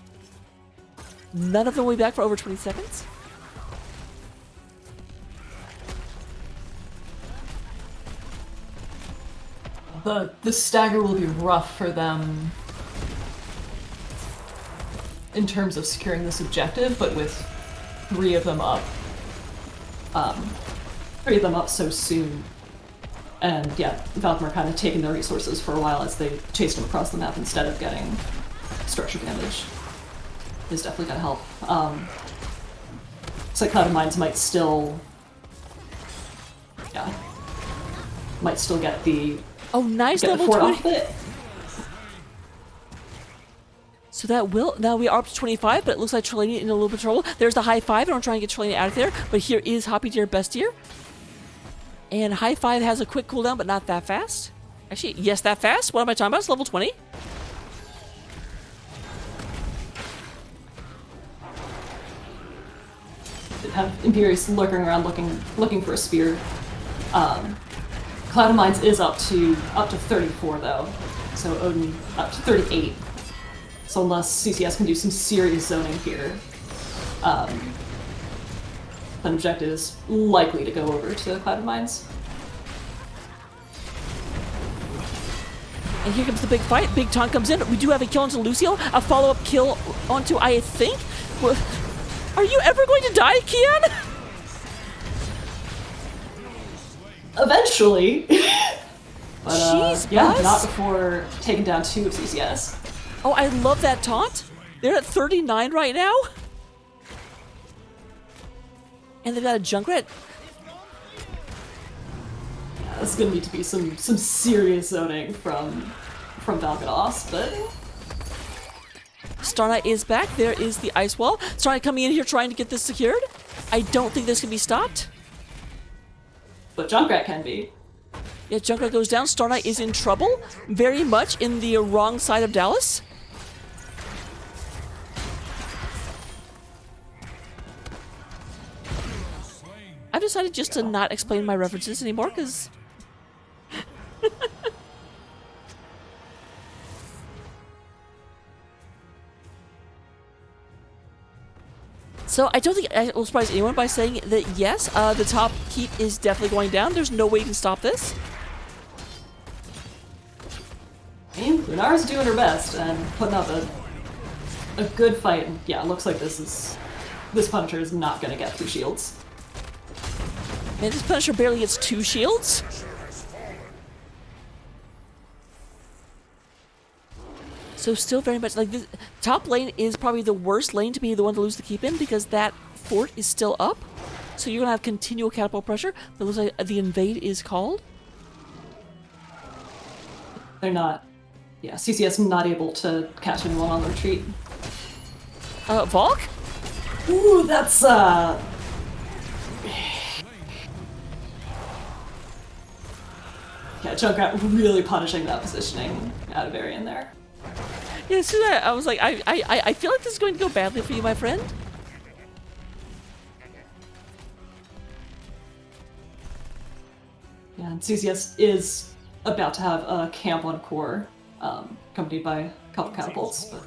S4: None of them will be back for over 20 seconds.
S5: The stagger will be rough for them in terms of securing this objective, but with 3 of them up so soon, and yeah, Valkymer kind of taking their resources for a while as they chased them across the map instead of getting structure damage is definitely gonna help. Looks like Cloud of Mines might still get the
S4: Oh, nice
S5: get the
S4: level
S5: fort
S4: 20.
S5: off it.
S4: So that will, now we are up to 25, but it looks like Trelawney in a little bit of trouble. There's the high 5, and I'm trying to get Trelawney out of there, but here is Hoppy Deer Best Deer. And high 5 has a quick cooldown, but not that fast. Actually, yes, that fast. What am I talking about? It's level 20.
S5: Have Imperius lurking around looking for a spear. Cloud of Mines is up to 34 though, so Odin up to 38. So unless CCS can do some serious zoning here, an objective is likely to go over to Cloud of Mines.
S4: And here comes the big fight. Big taunt comes in. We do have a kill onto Lucio. A follow-up kill onto, I think. Are you ever going to die, Kian?
S5: Eventually. But
S4: Jeez,
S5: yeah,
S4: Buzz.
S5: not before taking down 2 of CCS.
S4: Oh, I love that taunt. They're at 39 right now. And they've got a Junkrat.
S5: Yeah, this is gonna need to be some serious zoning from Valgados, but
S4: Star Knight is back. There is the ice wall. Star Knight coming in here trying to get this secured. I don't think this can be stopped.
S5: Junkrat can be.
S4: Yeah, Junkrat goes down. Star Knight is in trouble. Very much in the wrong side of Dallas. I've decided just to not explain my references anymore, because... So I don't think I will surprise anyone by saying that yes, the top keep is definitely going down. There's no way you can stop this.
S5: I mean, Lunara's doing her best and putting up a good fight. And yeah, it looks like this Punisher is not gonna get 2 shields.
S4: Man, this Punisher barely gets 2 shields. So still very much like this. Top lane is probably the worst lane to be the one to lose the keep in, because that fort is still up. So you're gonna have continual catapult pressure. But it looks like the invade is called.
S5: They're not. Yeah, CCS not able to catch anyone on the retreat.
S4: Valk?
S5: Ooh, that's yeah, Junkrat really punishing that positioning out of Arian there.
S4: Yeah, so I was like, I feel like this is going to go badly for you, my friend.
S5: Yeah, and CCS is about to have a camp on core, accompanied by a couple catapults, but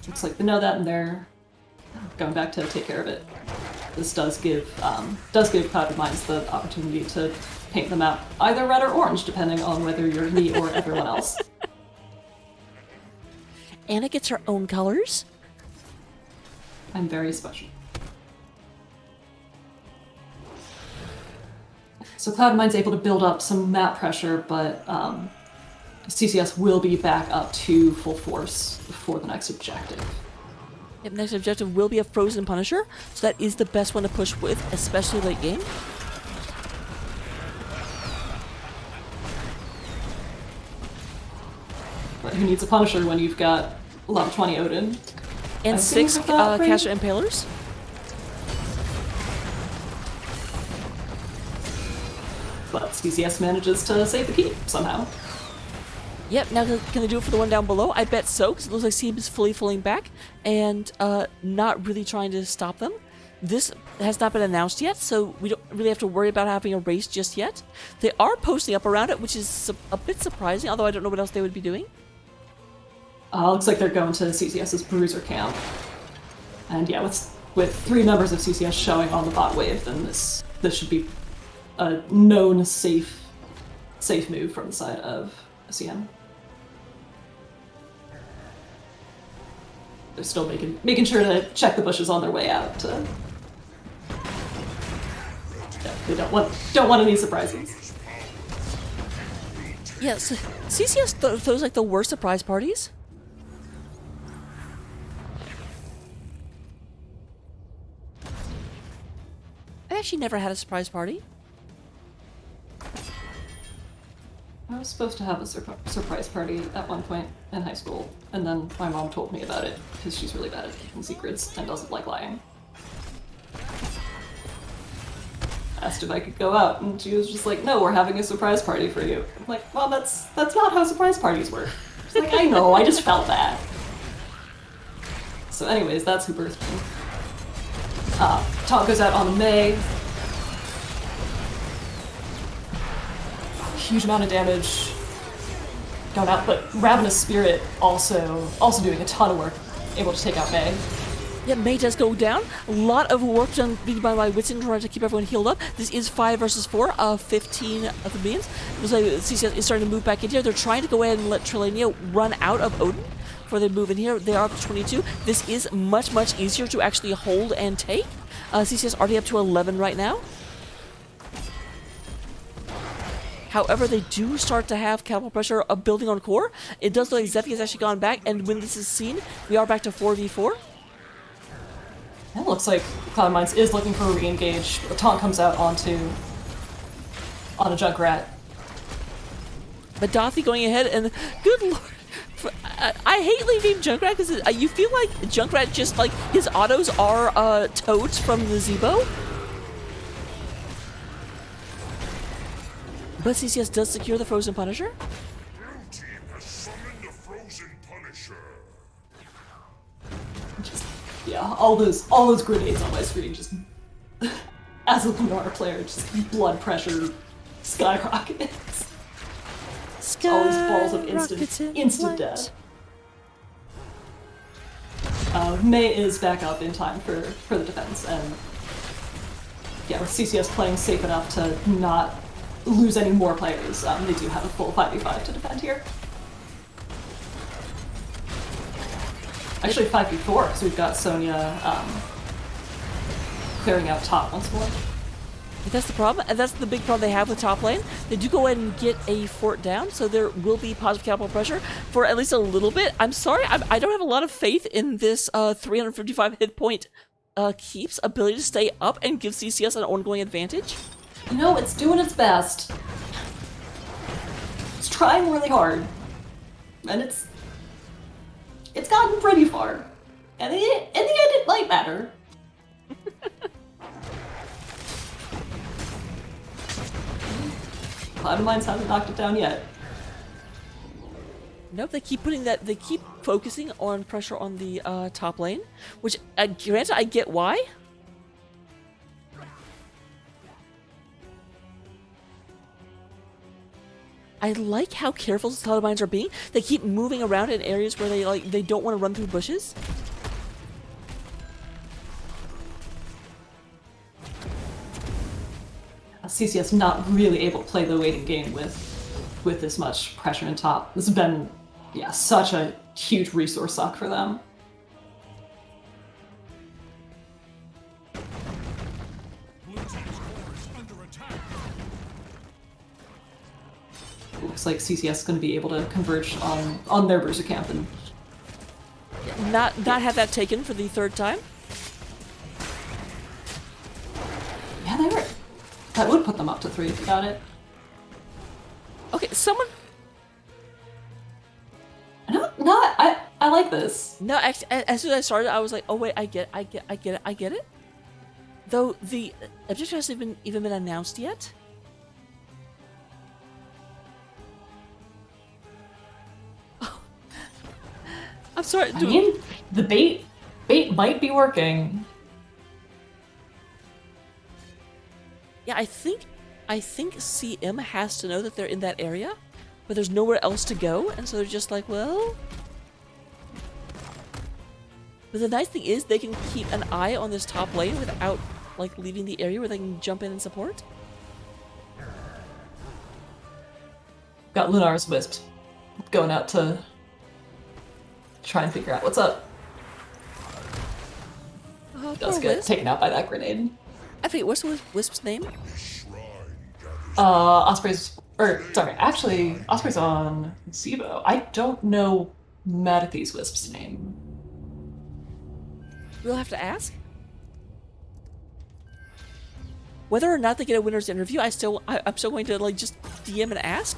S5: looks like they know that and they're going back to take care of it. This does give Clouded Minds the opportunity to paint the map either red or orange, depending on whether you're me or everyone else.
S4: Anna gets her own colors.
S5: I'm very special. So Cloud Mind's able to build up some map pressure, but CCS will be back up to full force for the next objective.
S4: Yep, next objective will be a Frozen Punisher, so that is the best one to push with, especially late game.
S5: But who needs a Punisher when you've got level 20 Odin?
S4: And
S5: I
S4: 6
S5: think that brings-
S4: Caster Impalers.
S5: But CCS manages to save the keep somehow.
S4: Yep, now can they do it for the one down below? I bet so, because it looks like Seam is fully pulling back and not really trying to stop them. This has not been announced yet, so we don't really have to worry about having a race just yet. They are posting up around it, which is a bit surprising, although I don't know what else they would be doing.
S5: Looks like they're going to CCS's Bruiser camp. And yeah, with 3 members of CCS showing on the bot wave, then this should be a known safe move from the side of CM. They're still making sure to check the bushes on their way out. Yeah, they don't want any surprises.
S4: Yes, CCS throws like the worst surprise parties. I actually never had a surprise party.
S5: I was supposed to have a surprise party at one point in high school, and then my mom told me about it because she's really bad at keeping secrets and doesn't like lying. Asked if I could go out, and she was just like, "No, we're having a surprise party for you." I'm like, "Well, that's not how surprise parties work." She's like, "I know, I just felt that." So, anyways, that's who birthed me. Taunt goes out on May. Huge amount of damage going out, but Ravenous Spirit also doing a ton of work, able to take out May.
S4: Yeah, May does go down. A lot of work done by my Witson trying to keep everyone healed up. This is 5 versus 4 of 15 of the minions. It looks like CCS is starting to move back in here. They're trying to go ahead and let Trilania run out of Odin before they move in here. They are up to 22. This is much, much easier to actually hold and take. CCS already up to 11 right now. However, they do start to have catapult pressure building on core. It does look like Zephy has actually gone back, and when this is seen, we are back to 4v4.
S5: It looks like Cloud Mines is looking for a re-engage. The taunt comes out onto Junkrat.
S4: But Dothy going ahead, and good lord. I hate leaving Junkrat because you feel like Junkrat just like his autos are toads from the Zebo. But CCS does secure the Frozen Punisher.
S1: Blue team has summoned the Frozen Punisher.
S5: Yeah, all those grenades on my screen just as a Lunar player, just blood pressure skyrockets. All these balls of instant death. Mei is back up in time for the defense, and yeah, with CCS playing safe enough to not lose any more players, they do have a full 5v5 to defend here. Actually 5v4, because we've got Sonya clearing out top once more.
S4: That's the problem, and that's the big problem they have with top lane. They do go ahead and get a fort down, so there will be positive catapult pressure for at least a little bit. I'm sorry, I don't have a lot of faith in this 355 hit point Keep's ability to stay up and give CCS an ongoing advantage.
S5: You know, it's doing its best. It's trying really hard. And it's gotten pretty far. And in the end, it might matter. Cloud Mines hasn't knocked it down yet.
S4: Nope, they keep focusing on pressure on the top lane, which, granted, I get why. I like how careful the Cloud Mines are being. They keep moving around in areas where they don't want to run through bushes.
S5: CCS not really able to play the waiting game with this much pressure in top. This has been, yeah, such a huge resource suck for them.
S1: Blue team's core is under attack.
S5: Looks like CCS is going to be able to converge on their Berserk camp and
S4: Not have that taken for the third time.
S5: yeah, they were. That would put them up to 3 if you got it.
S4: Okay, someone.
S5: No, I like this.
S4: No, actually, as soon as I started, I was like, "Oh wait, I get it." Though the objective hasn't even been announced yet. Oh. I'm sorry.
S5: I mean, the bait might be working.
S4: Yeah, I think CM has to know that they're in that area, but there's nowhere else to go, and so they're just like, well. But the nice thing is they can keep an eye on this top lane without like leaving the area where they can jump in and support.
S5: Got Lunar's Wisp going out to try and figure out what's up. Does get taken out by that grenade.
S4: I forget, what's Wisp's name?
S5: Osprey's on Zebo. I don't know Madithi's Wisp's name.
S4: We'll have to ask. Whether or not they get a winner's interview, I'm still going to like just DM and ask.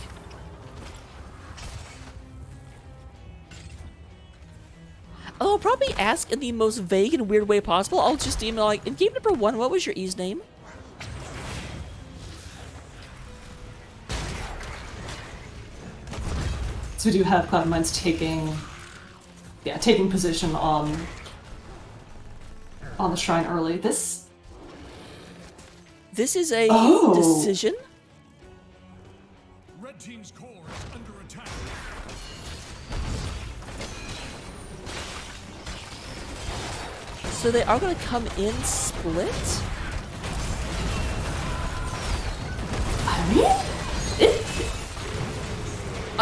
S4: I'll probably ask in the most vague and weird way possible. I'll just email like, in game number 1, what was your E's name?
S5: So we do have Cloud Mines taking position on the shrine early. This
S4: is a decision.
S1: Red team's core is under attack.
S4: So they are going to come in split.
S5: I mean,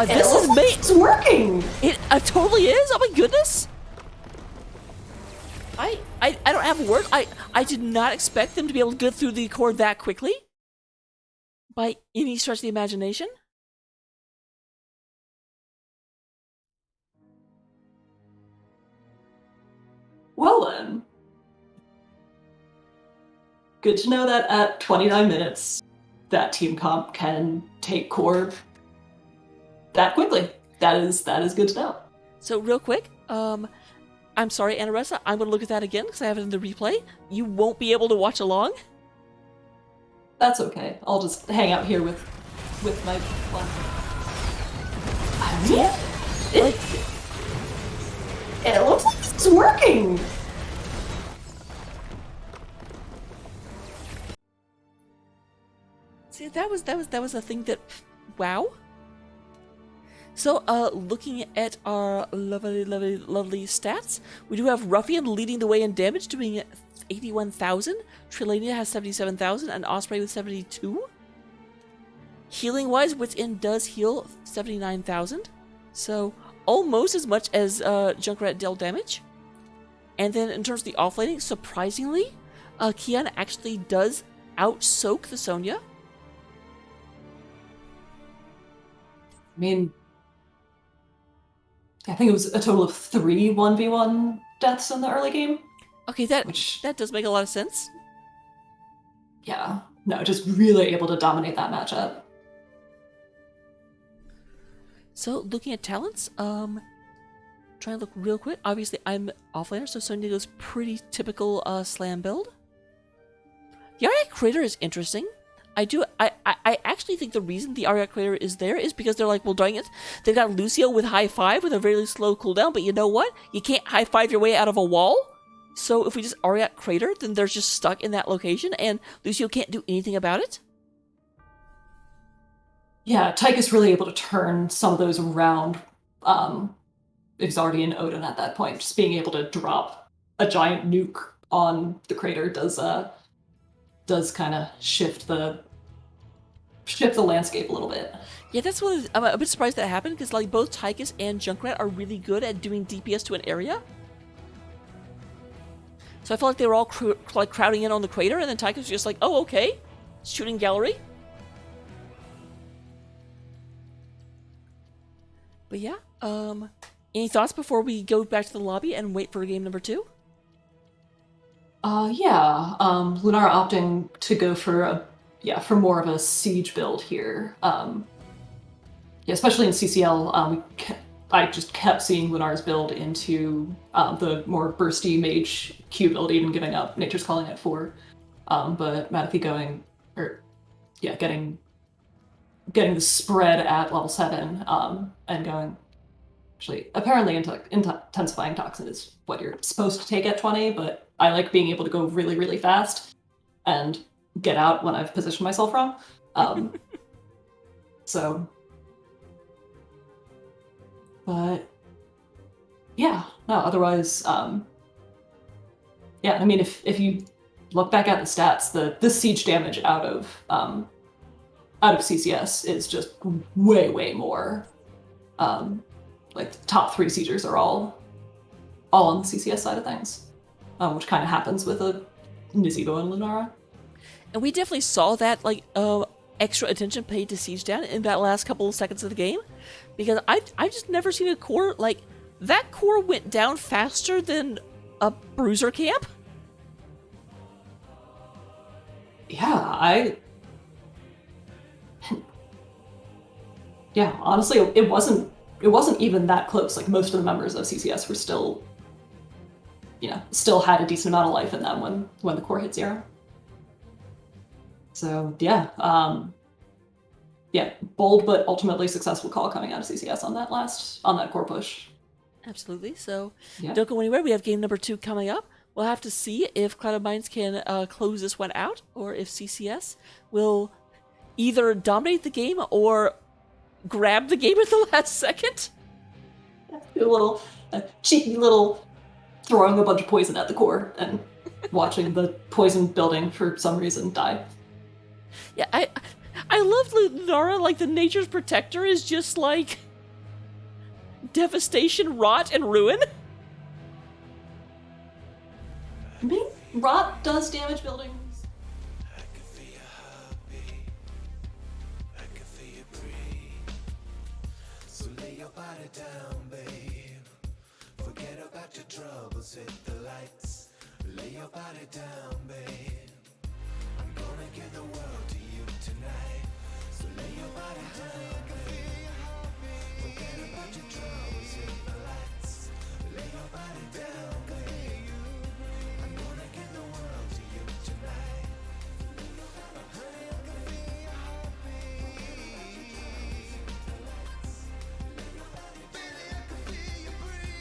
S4: This is me.
S5: It's working.
S4: It totally is. Oh my goodness. I don't have words. I did not expect them to be able to get through the core that quickly. by any stretch of the imagination.
S5: Well then. Good to know that at 29 minutes, that team comp can take core that quickly. That is good to know.
S4: So real quick, I'm sorry, Anaressa, I'm going to look at that again because I have it in the replay. You won't be able to watch along.
S5: That's okay. I'll just hang out here with my fun. I mean, it looks like it's working.
S4: See, that was a thing that, wow. So, looking at our lovely stats, we do have Ruffian leading the way in damage, doing 81,000. Trilania has 77,000, and Osprey with 72. Healing-wise, Wits End does heal 79,000. So, almost as much as Junkrat dealt damage. And then in terms of the offlaning, surprisingly, Kian actually does out-soak the Sonya.
S5: I mean, I think it was a total of 3 1v1 deaths in the early game.
S4: Okay, that does make a lot of sense.
S5: Yeah, no, just really able to dominate that matchup.
S4: So, looking at talents, trying to look real quick. Obviously, I'm offlaner, so Sonya goes pretty typical slam build. The Ariat Crater is interesting. I actually think the reason the Ariat Crater is there is because they're like, well, dang it, they've got Lucio with high five with a very slow cooldown, but you know what? You can't high five your way out of a wall. So if we just Ariat Crater, then they're just stuck in that location, and Lucio can't do anything about it.
S5: Yeah, Tyke is really able to turn some of those around. He's already in Odin at that point. Just being able to drop a giant nuke on the crater does kind of shift the landscape a little bit.
S4: Yeah, that's what I'm a bit surprised that happened, because like both Tychus and Junkrat are really good at doing DPS to an area. So I felt like they were all crowding in on the crater, and then Tychus was just like, oh, okay, shooting gallery. But yeah, any thoughts before we go back to the lobby and wait for game number 2?
S5: Lunara opting to go for more of a siege build here. Especially in CCL, I just kept seeing Lunara's build into the more bursty mage Q build, even giving up Nature's Calling at 4. But Matafi getting the spread at level 7 and going. Actually, apparently intensifying toxin is what you're supposed to take at 20, but I like being able to go really, really fast and get out when I've positioned myself wrong. Otherwise, I mean, if you look back at the stats, the siege damage out of CCS is just way, way more. Like the top 3 siegers are all on the CCS side of things, which kind of happens with a Nizebo and Lunara.
S4: And we definitely saw that extra attention paid to siege down in that last couple of seconds of the game, because I've just never seen a core like that. Core went down faster than a bruiser camp.
S5: Yeah, honestly, it wasn't even that close. Like most of the members of CCS were still had a decent amount of life in them when the core hit 0. So bold but ultimately successful call coming out of CCS on that core push.
S4: Absolutely. So don't go anywhere. We have game number 2 coming up. We'll have to see if Cloud of Minds can close this one out, or if CCS will either dominate the game or grab the game at the last second.
S5: A cheeky little throwing a bunch of poison at the core and watching the poison building for some reason die.
S4: Yeah, I love Lunara, like the nature's protector is just like devastation, rot, and ruin.
S5: I mean, rot does damage buildings.
S3: body down, babe. Forget about your troubles, hit the lights. Lay your body down, babe. I'm gonna give the world to you tonight. So lay your body down, babe. Forget about your troubles, hit the lights. Lay your body down, babe. I'm gonna give the world to you tonight. Honey, I can feel your heartbeat. Baby, I can feel you breathe.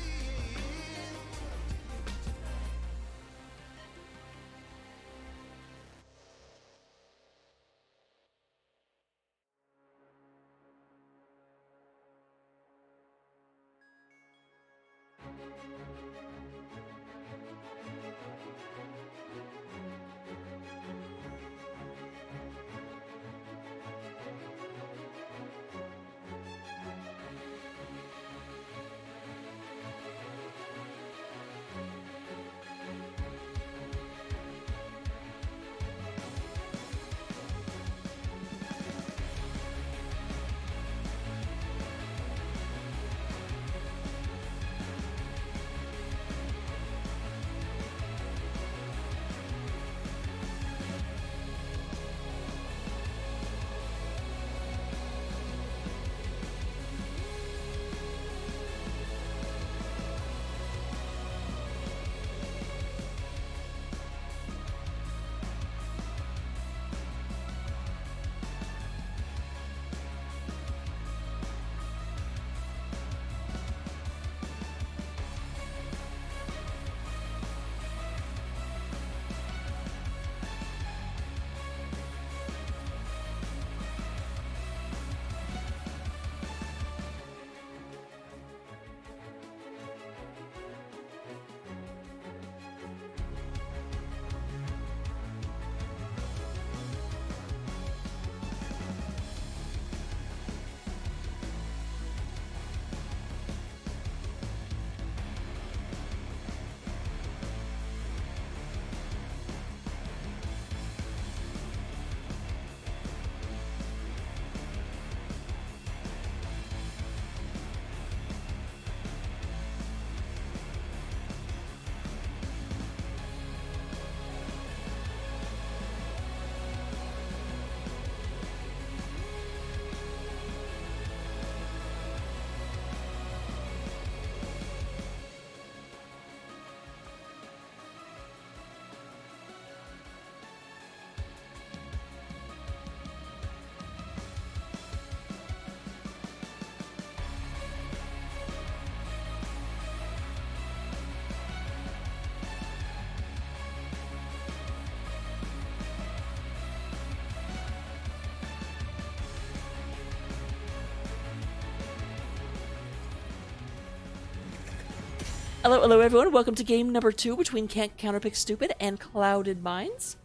S4: Hello, everyone. Welcome to game number 2 between Counterpick Stupid and Clouded Minds.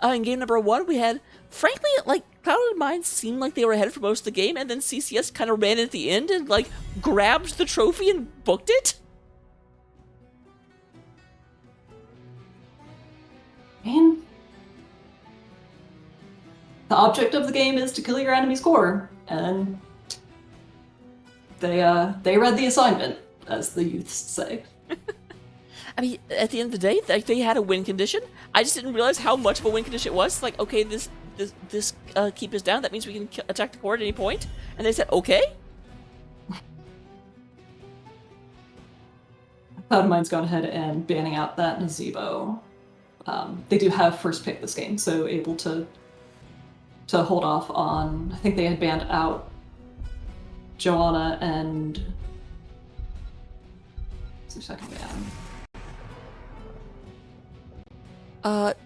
S4: In game number 1, we had, frankly, like, Clouded Minds seemed like they were ahead for most of the game, and then CCS kind of ran at the end and, like, grabbed the trophy and booked it.
S5: Man. The object of the game is to kill your enemy's core, and they read the assignment, as the youths say.
S4: I mean, at the end of the day, like, they had a win condition. I just didn't realize how much of a win condition it was. Like, okay, this keep us down. That means we can attack the core at any point. And they said, okay.
S5: Cloud Mind's gone ahead and banning out that Nazebo. They do have first pick this game, so able to hold off on. I think they had banned out Joanna and what's the second ban?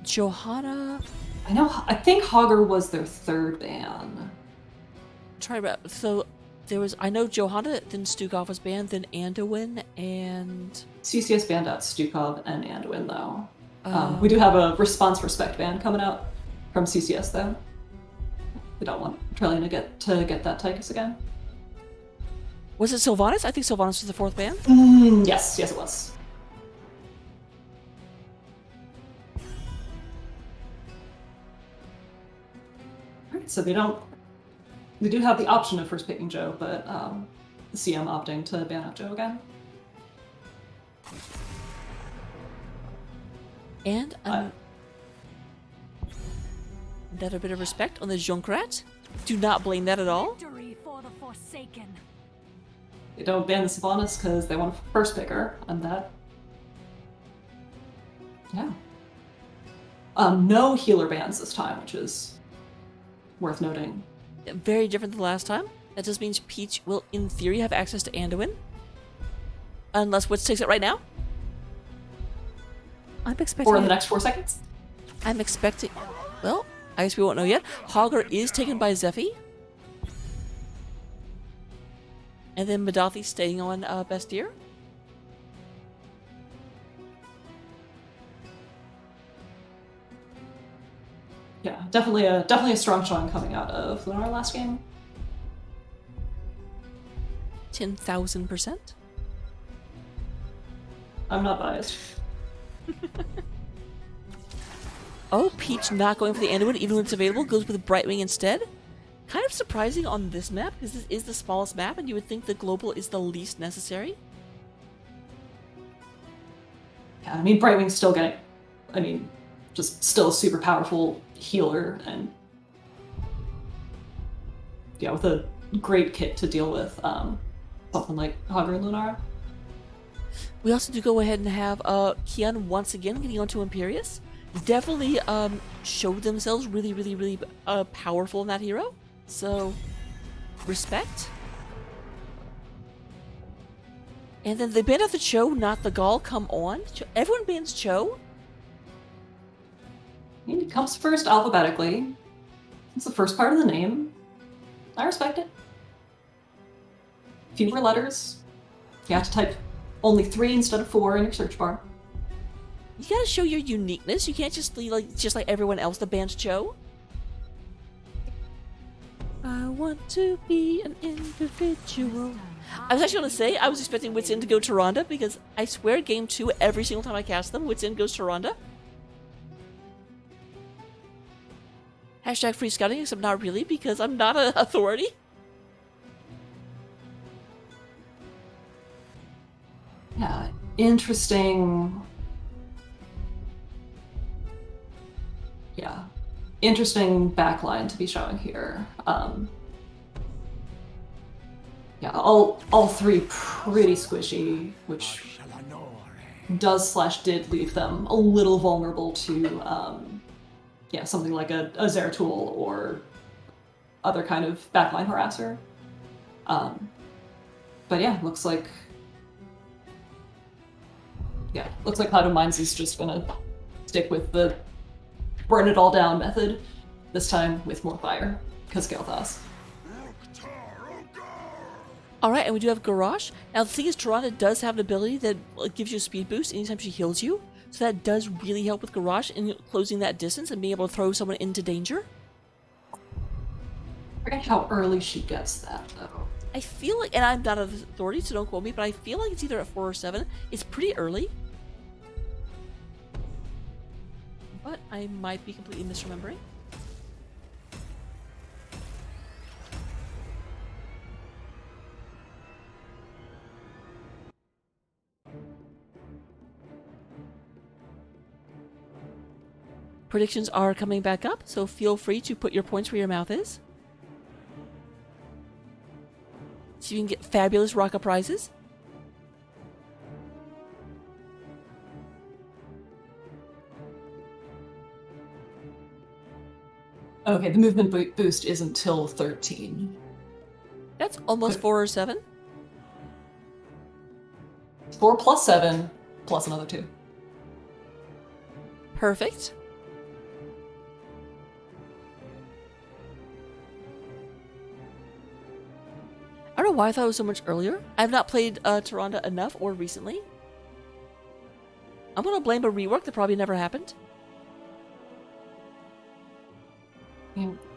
S4: Johanna.
S5: I think Hogger was their third ban.
S4: Try about so there was. I know Johanna, then Stukov was banned, then Anduin, and
S5: CCS banned out Stukov and Anduin though. We do have a response respect ban coming out from CCS though. We don't want Trillian to get that Tychus again.
S4: Was it Sylvanas? I think Sylvanas was the fourth ban.
S5: Yes, it was. Alright, so they do have the option of first picking Joe, but CM opting to ban out Joe again.
S4: And another bit of respect on the Junkrat. Do not blame that at all.
S6: Victory for the Forsaken.
S5: They don't ban the Sylvanas because they want a first picker, and that. Yeah. No healer bans this time, which is worth noting.
S4: Very different than the last time. That just means Peach will, in theory, have access to Anduin. Unless Witz takes it right now. I'm expecting.
S5: Or in the next 4 seconds.
S4: I'm expecting. Well, I guess we won't know yet. Hogger is taken by Zephy. And then Madathi staying on Bestir.
S5: Yeah, definitely a strong showing coming out of Lunar last game.
S4: 10,000%.
S5: I'm not biased.
S4: Oh, Peach not going for the Anduin, even when it's available, goes with Brightwing instead. Kind of surprising on this map, because this is the smallest map, and you would think the global is the least necessary.
S5: Yeah, I mean, Brightwing's still getting, just still a super powerful healer, and yeah, with a great kit to deal with something like Hogger and Lunara.
S4: We also do go ahead and have Kian once again getting onto Imperius. Definitely showed themselves really powerful in that hero. So, respect. And then they banned out the Cho, not the Gaul. Come on. Everyone bans Cho.
S5: I mean, it comes first alphabetically. It's the first part of the name. I respect it. Fewer letters. You have to type only 3 instead of 4 in your search bar.
S4: You gotta show your uniqueness. You can't just be like everyone else that bans Cho. I want to be an individual. I was actually gonna say I was expecting Wits In to go to Ronda because I swear game 2 every single time I cast them, Wits In goes to Ronda. Hashtag free scouting, except not really because I'm not an authority.
S5: Yeah, interesting. Yeah, interesting backline to be showing here. Yeah, all 3 pretty squishy, which did leave them a little vulnerable to yeah, something like a Zeratul or other kind of backline harasser. But yeah, looks like Cloud of Minds is just gonna stick with the burn it all down method, this time with more fire, because Galthas.
S4: Alright, and we do have Garrosh. Now the thing is, Tyrande does have an ability that gives you a speed boost anytime she heals you, so that does really help with Garrosh in closing that distance and being able to throw someone into danger.
S5: I forget how early she gets that, though.
S4: I feel like, and I'm not an authority, so don't quote me, but I feel like it's either at 4 or 7. It's pretty early. But I might be completely misremembering. Predictions are coming back up, so feel free to put your points where your mouth is. So you can get fabulous Rocka prizes.
S5: Okay, the movement boost is until 13.
S4: That's almost 4 or 7.
S5: 4 plus 7 plus another 2.
S4: Perfect. I don't know why I thought it was so much earlier. I've not played Tyrande enough or recently. I'm gonna blame a rework that probably never happened.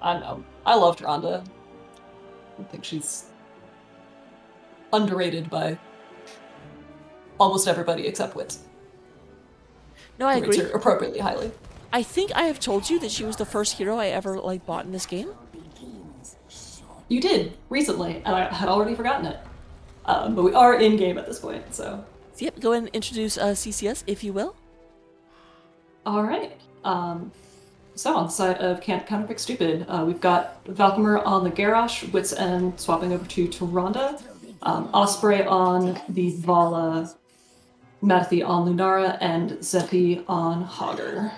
S5: I know. I love Tyrande. I think she's underrated by almost everybody except Wits.
S4: No, I agree.
S5: Rates her appropriately highly.
S4: I think I have told you that she was the first hero I ever bought in this game.
S5: You did recently, and I had already forgotten it. But we are in game at this point, so.
S4: Yep, go ahead and introduce CCS, if you will.
S5: All right. So on the side of Counterpick Stupid, we've got Valkymer on the Garrosh, Wits End swapping over to Tyrande, Osprey on the Vala, Matthew on Lunara, and Zeppi on Hogger.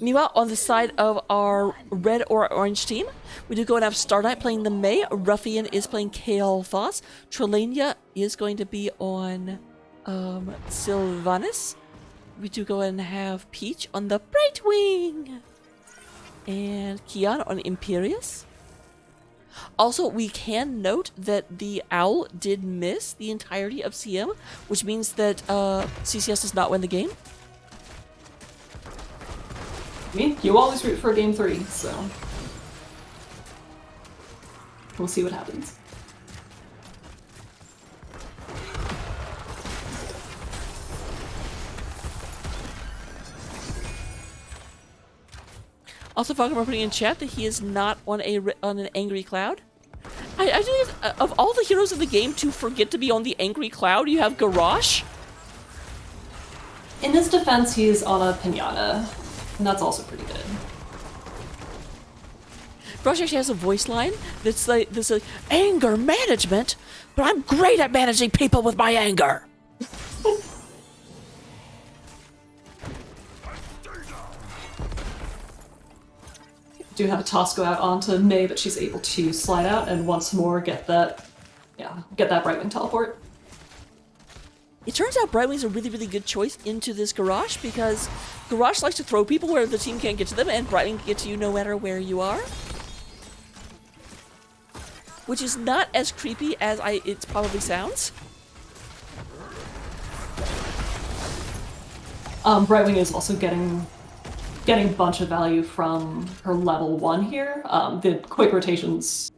S4: Meanwhile, on the side of our red or orange team, we do go and have Starlight playing the Mei, Ruffian is playing Kael Thos, Trelania is going to be on Sylvanas. We do go and have Peach on the Brightwing, and Kian on Imperius. Also, we can note that the Owl did miss the entirety of CM, which means that CCS does not win the game.
S5: I mean, you always root for game 3, so we'll see what happens.
S4: Also, Falcon putting in chat that he is not on an angry cloud. I do think of all the heroes in the game to forget to be on the angry cloud, you have Garrosh.
S5: In his defense, he's on a pinata, and that's also pretty good.
S4: Garrosh actually has a voice line that's like this, like, anger management, but I'm great at managing people with my anger.
S5: Do have a toss go out onto Mei, but she's able to slide out and once more get that Brightwing teleport.
S4: It turns out Brightwing's a really, really good choice into this Garrosh because Garrosh likes to throw people where the team can't get to them, and Brightwing can get to you no matter where you are. Which is not as creepy as it probably sounds.
S5: Brightwing is also getting a bunch of value from her level 1 here. The quick rotations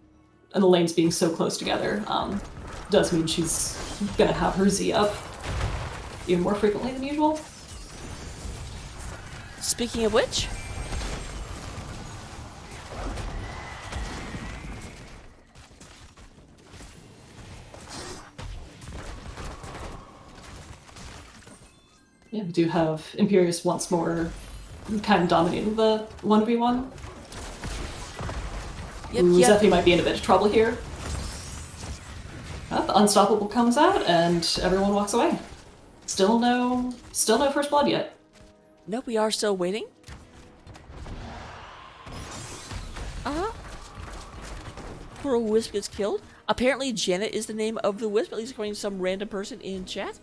S5: and the lanes being so close together does mean she's gonna have her Z up even more frequently than usual.
S4: Speaking of which,
S5: yeah, we do have Imperius once more kind of dominating the 1v1.
S4: yep,
S5: Ooh,
S4: yep.
S5: Zephy might be in a bit of trouble here. The Unstoppable comes out and everyone walks away. Still no first blood yet.
S4: Nope, we are still waiting. Poor Wisp gets killed. Apparently Janet is the name of the Wisp, at least according to some random person in chat.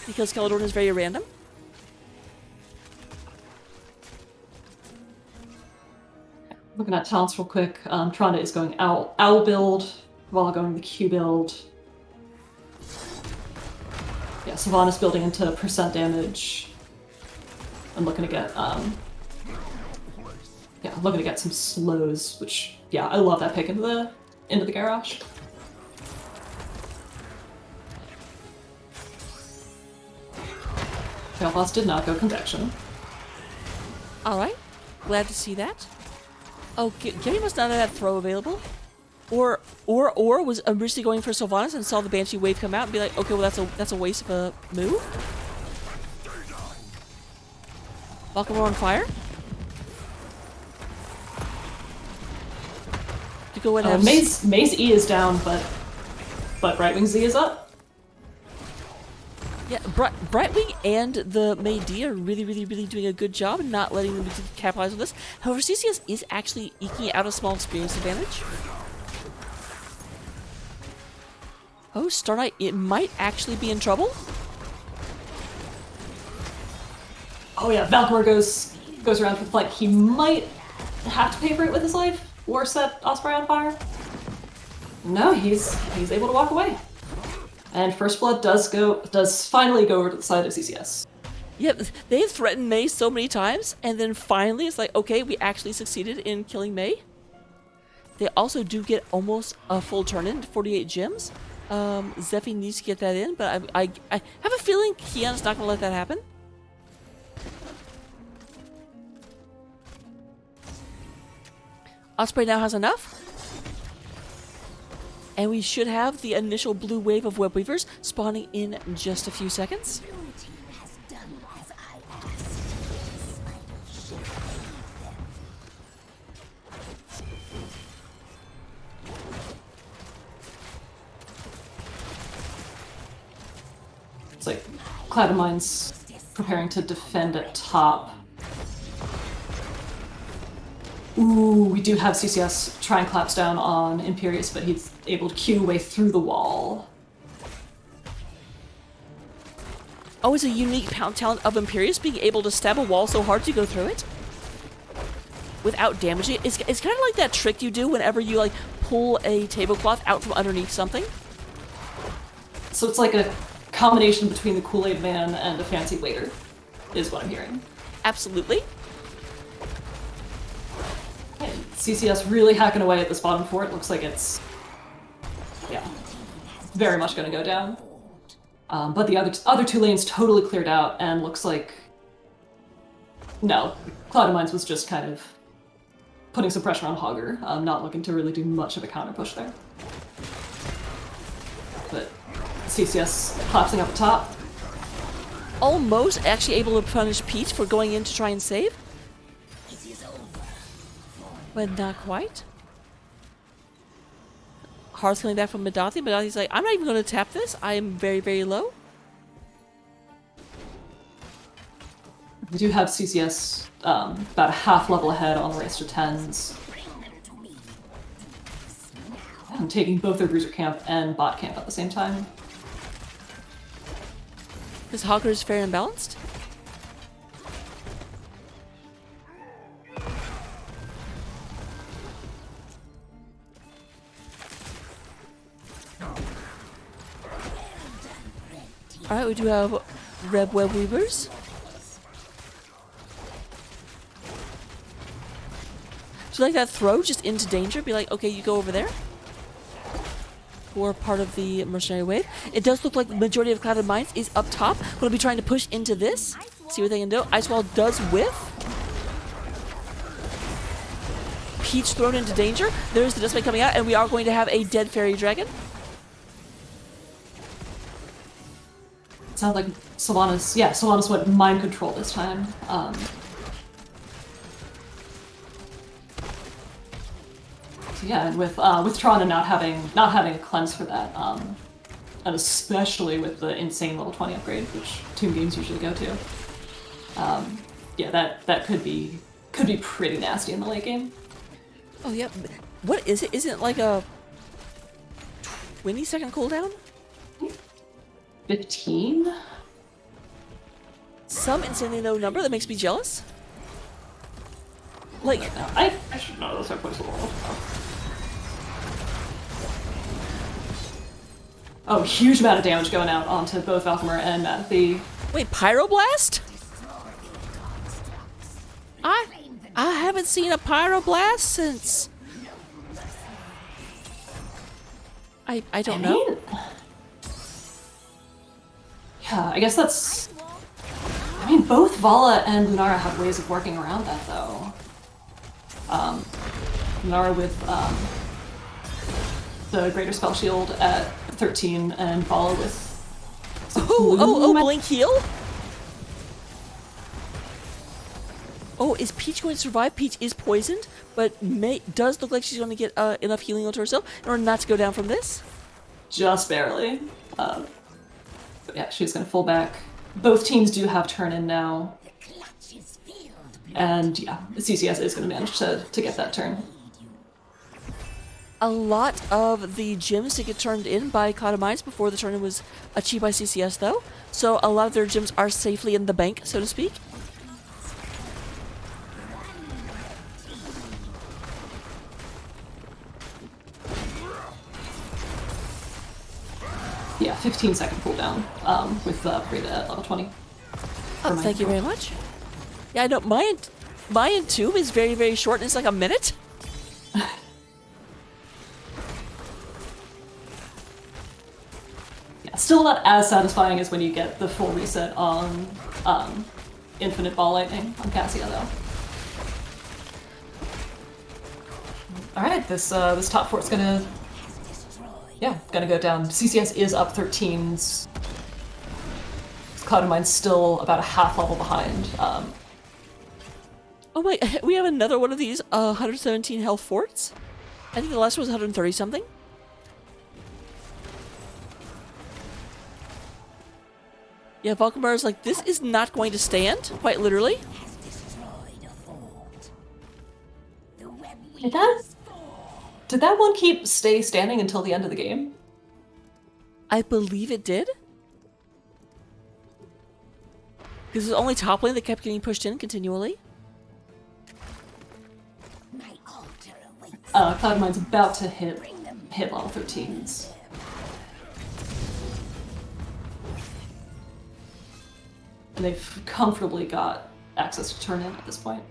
S4: Because Caledon is very random.
S5: Looking at talents real quick, Tronda is going owl build, while going the Q build. Yeah, Sylvanas building into percent damage. I'm looking to get looking to get some slows, which I love that pick into the Garrosh. Belfast did not go convection.
S4: Alright, glad to see that. Oh, Gary must not have that throw available. Or was originally going for Sylvanas and saw the Banshee wave come out and be like, okay, well that's a waste of a move. Welcome on fire. To go and have
S5: May's E is down, but Brightwing Z is up.
S4: Yeah, Brightwing and the Mei D are really, really, really doing a good job and not letting them capitalize on this. However, CCS is actually eking out a small experience advantage. Oh, Starlight, it might actually be in trouble.
S5: Oh yeah, Valkymer goes around for the flank. He might have to pay for it with his life, or set Osprey on fire. No, he's able to walk away. And First Blood does finally go over to the side of CCS.
S4: Yep, they threatened Mei so many times, and then finally it's like, okay, we actually succeeded in killing Mei. They also do get almost a full turn-in, 48 gems. Zephy needs to get that in, but I have a feeling Kiana's not going to let that happen. Osprey now has enough. And we should have the initial blue wave of web weavers spawning in just a few seconds.
S5: It's like Cloud of Mind's preparing to defend at top. Ooh, we do have CCS try and collapse down on Imperius, but he's able to Q way through the wall.
S4: Oh, it's a unique talent of Imperius, being able to stab a wall so hard to go through it without damaging it. It's kind of like that trick you do whenever you like pull a tablecloth out from underneath something.
S5: So it's like a combination between the Kool-Aid Man and a fancy waiter, is what I'm hearing.
S4: Absolutely.
S5: And CCS really hacking away at this bottom fort. Looks like it's, yeah, very much going to go down. But the other two lanes totally cleared out, and looks like, no, Cloud of Minds was just kind of putting some pressure on Hogger, not looking to really do much of a counter push there. But CCS collapsing up the top.
S4: Almost actually able to punish Peach for going in to try and save. But not quite. Hearth coming back from Medathi. Medathi's like, I'm not even going to tap this. I am very, very low.
S5: We do have CCS about a half level ahead on the race to 10s. I'm taking both their bruiser camp and bot camp at the same time.
S4: This Hogger is fair and balanced. Alright, we do have Red Web Weavers. Do you like that throw just into danger? Be like, okay, you go over there. Or part of the mercenary wave. It does look like the majority of Clouded Minds is up top. We'll be trying to push into this. See what they can do. Ice Wall does whiff. Peach thrown into danger. There's the Dustmite coming out, and we are going to have a dead fairy dragon.
S5: It sounds like Sylvanas, yeah, Sylvanas went mind control this time. So yeah, and with Tron not having a cleanse for that, and especially with the insane level 20 upgrade, which Tomb games usually go to, yeah, that could be pretty nasty in the late game.
S4: Oh, yeah. What is it? Isn't it like a 20-second cooldown?
S5: 15?
S4: Some insanely low number that makes me jealous. Like,
S5: I should know those are points of the world. Oh, huge amount of damage going out onto both Valkymer and Manatee.
S4: wait, Pyroblast? I haven't seen a Pyroblast since... I don't know.
S5: Yeah, I guess that's... I mean, both Vala and Lunara have ways of working around that, though. Lunara with the Greater Spell Shield at 13, and Vala with...
S4: Blink heal? Oh, is Peach going to survive? Peach is poisoned, but does look like she's going to get enough healing onto herself in order not to go down from this.
S5: Just barely. But yeah, she's going to full back. Both teams do have turn-in now. And yeah, CCS is going to manage to get that turn.
S4: A lot of the gems did get turned in by Cloud of Minds before the turn-in was achieved by CCS, though. So a lot of their gems are safely in the bank, so to speak.
S5: Yeah, 15-second cooldown with the upgrade at level 20.
S4: Oh, thank you very much. Yeah, I know my Entomb is very, very short, and it's like a minute.
S5: Yeah, still not as satisfying as when you get the full reset on Infinite Ball Lightning on Cassia, though. Alright, this top fort's gonna yeah, gonna go down. CCS is up 13s. Cloud & Mind's still about a half level behind.
S4: Oh wait, we have another one of these 117 health forts. I think the last one was 130 something. Yeah, Valkenbar's like, this is not going to stand, quite literally.
S5: Did that one stay standing until the end of the game?
S4: I believe it did. Because it was only top lane that kept getting pushed in continually.
S5: Cloud & Mind's about to hit level 13s. And they've comfortably got access to turn in at this point.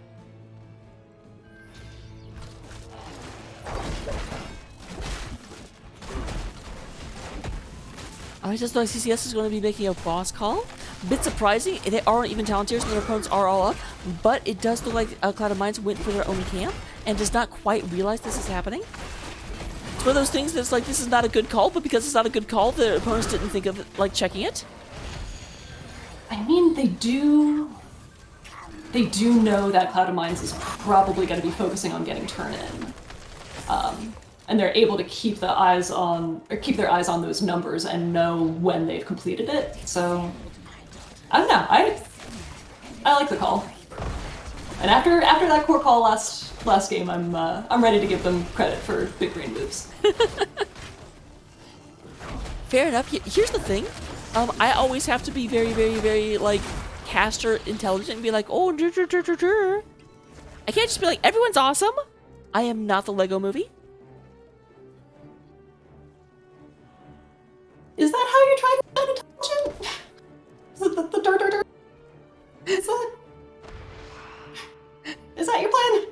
S4: I just thought CCS is going to be making a boss call. Bit surprising. They aren't even Talontiers and their opponents are all up. But it does look like Cloud & Minds went for their own camp and does not quite realize this is happening. It's one of those things that's like, this is not a good call, but because it's not a good call, the opponents didn't think of like checking it.
S5: I mean, they do know that Cloud & Minds is probably going to be focusing on getting turn in. And they're able to keep their eyes on those numbers and know when they've completed it. So I don't know. I like the call. And after that core call last game, I'm ready to give them credit for big brain moves.
S4: Fair enough. Here's the thing. I always have to be very, very, very, like, caster intelligent and be like, oh, I can't just be like, everyone's awesome. I am not the Lego movie.
S5: Is that how you're trying to sound intelligent? Is it the dur? Is that your plan?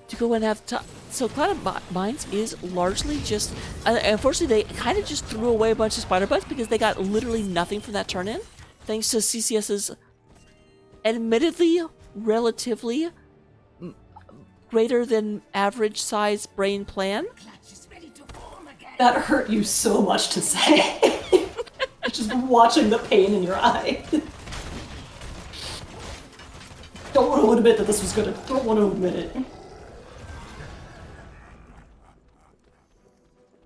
S4: To go and have so Cloud & Minds is largely just unfortunately they kind of just threw away a bunch of spider butts because they got literally nothing from that turn in thanks to CCS's admittedly relatively greater than average size brain plan.
S5: That hurt you so much to say. Just watching the pain in your eye. Don't want to admit that this was good. Don't want to admit it.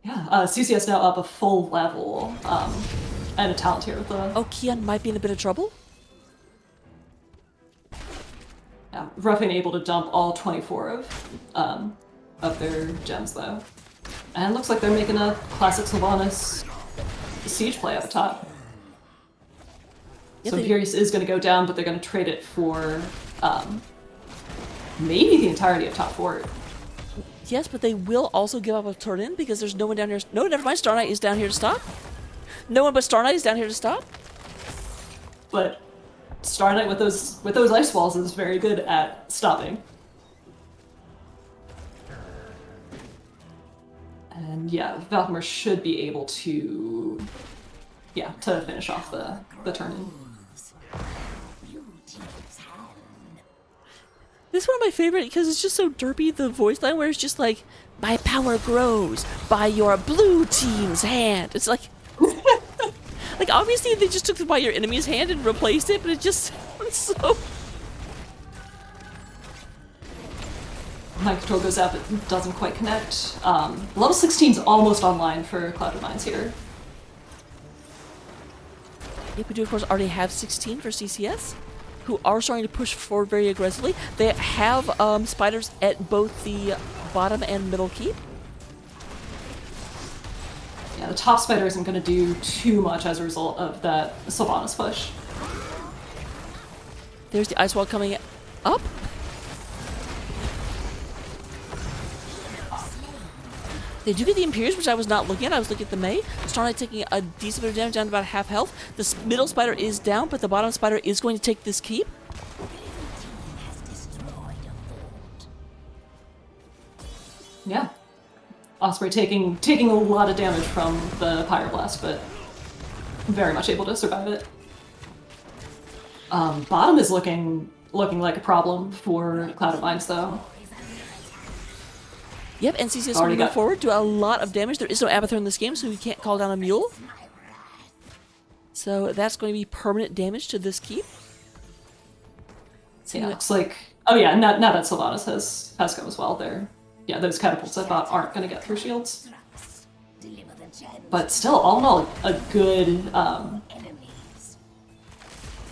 S5: Yeah, CCS now up a full level, and a talent here with the...
S4: Oh, Kian might be in a bit of trouble.
S5: Yeah, roughly able to dump all 24 of their gems though. And looks like they're making a classic Sylvanas siege play up top.
S4: Yeah,
S5: So Imperius is going to go down, but they're going to trade it for maybe the entirety of top fort.
S4: Yes, but they will also give up a turn in because there's no one down here. No, never mind. Star Knight is down here to stop. No one but Star Knight is down here to stop.
S5: But Star Knight with those ice walls is very good at stopping. And yeah, Valkmar should be able to finish off the turn in.
S4: This is one of my favorite because it's just so derpy, the voice line where it's just like, my power grows by your blue team's hand. It's like, like obviously they just took it by your enemy's hand and replaced it, but it just sounds so...
S5: Mind control goes up, it doesn't quite connect. Level 16's almost online for Cloud & Minds here.
S4: Yeah, we do of course already have 16 for CCS, who are starting to push forward very aggressively. They have spiders at both the bottom and middle keep.
S5: Yeah, the top spider isn't going to do too much as a result of that Sylvanas push.
S4: There's the ice wall coming up. They do get the Imperius, which I was not looking at. I was looking at the May. Star Knight taking a decent bit of damage, down to about half health. The middle spider is down, but the bottom spider is going to take this keep.
S5: Yeah. Osprey taking a lot of damage from the Pyroblast, but very much able to survive it. Bottom is looking like a problem for Clouded Minds, though.
S4: Yep, and CCS
S5: Already
S4: will move
S5: got-
S4: forward, do a lot of damage. There is no Abathur in this game, so we can't call down a mule. So that's going to be permanent damage to this keep.
S5: So yeah, looks like... Oh yeah, now that Sylvanas has come as well, yeah, those catapults I thought aren't going to get through shields. But still, all in all, a good...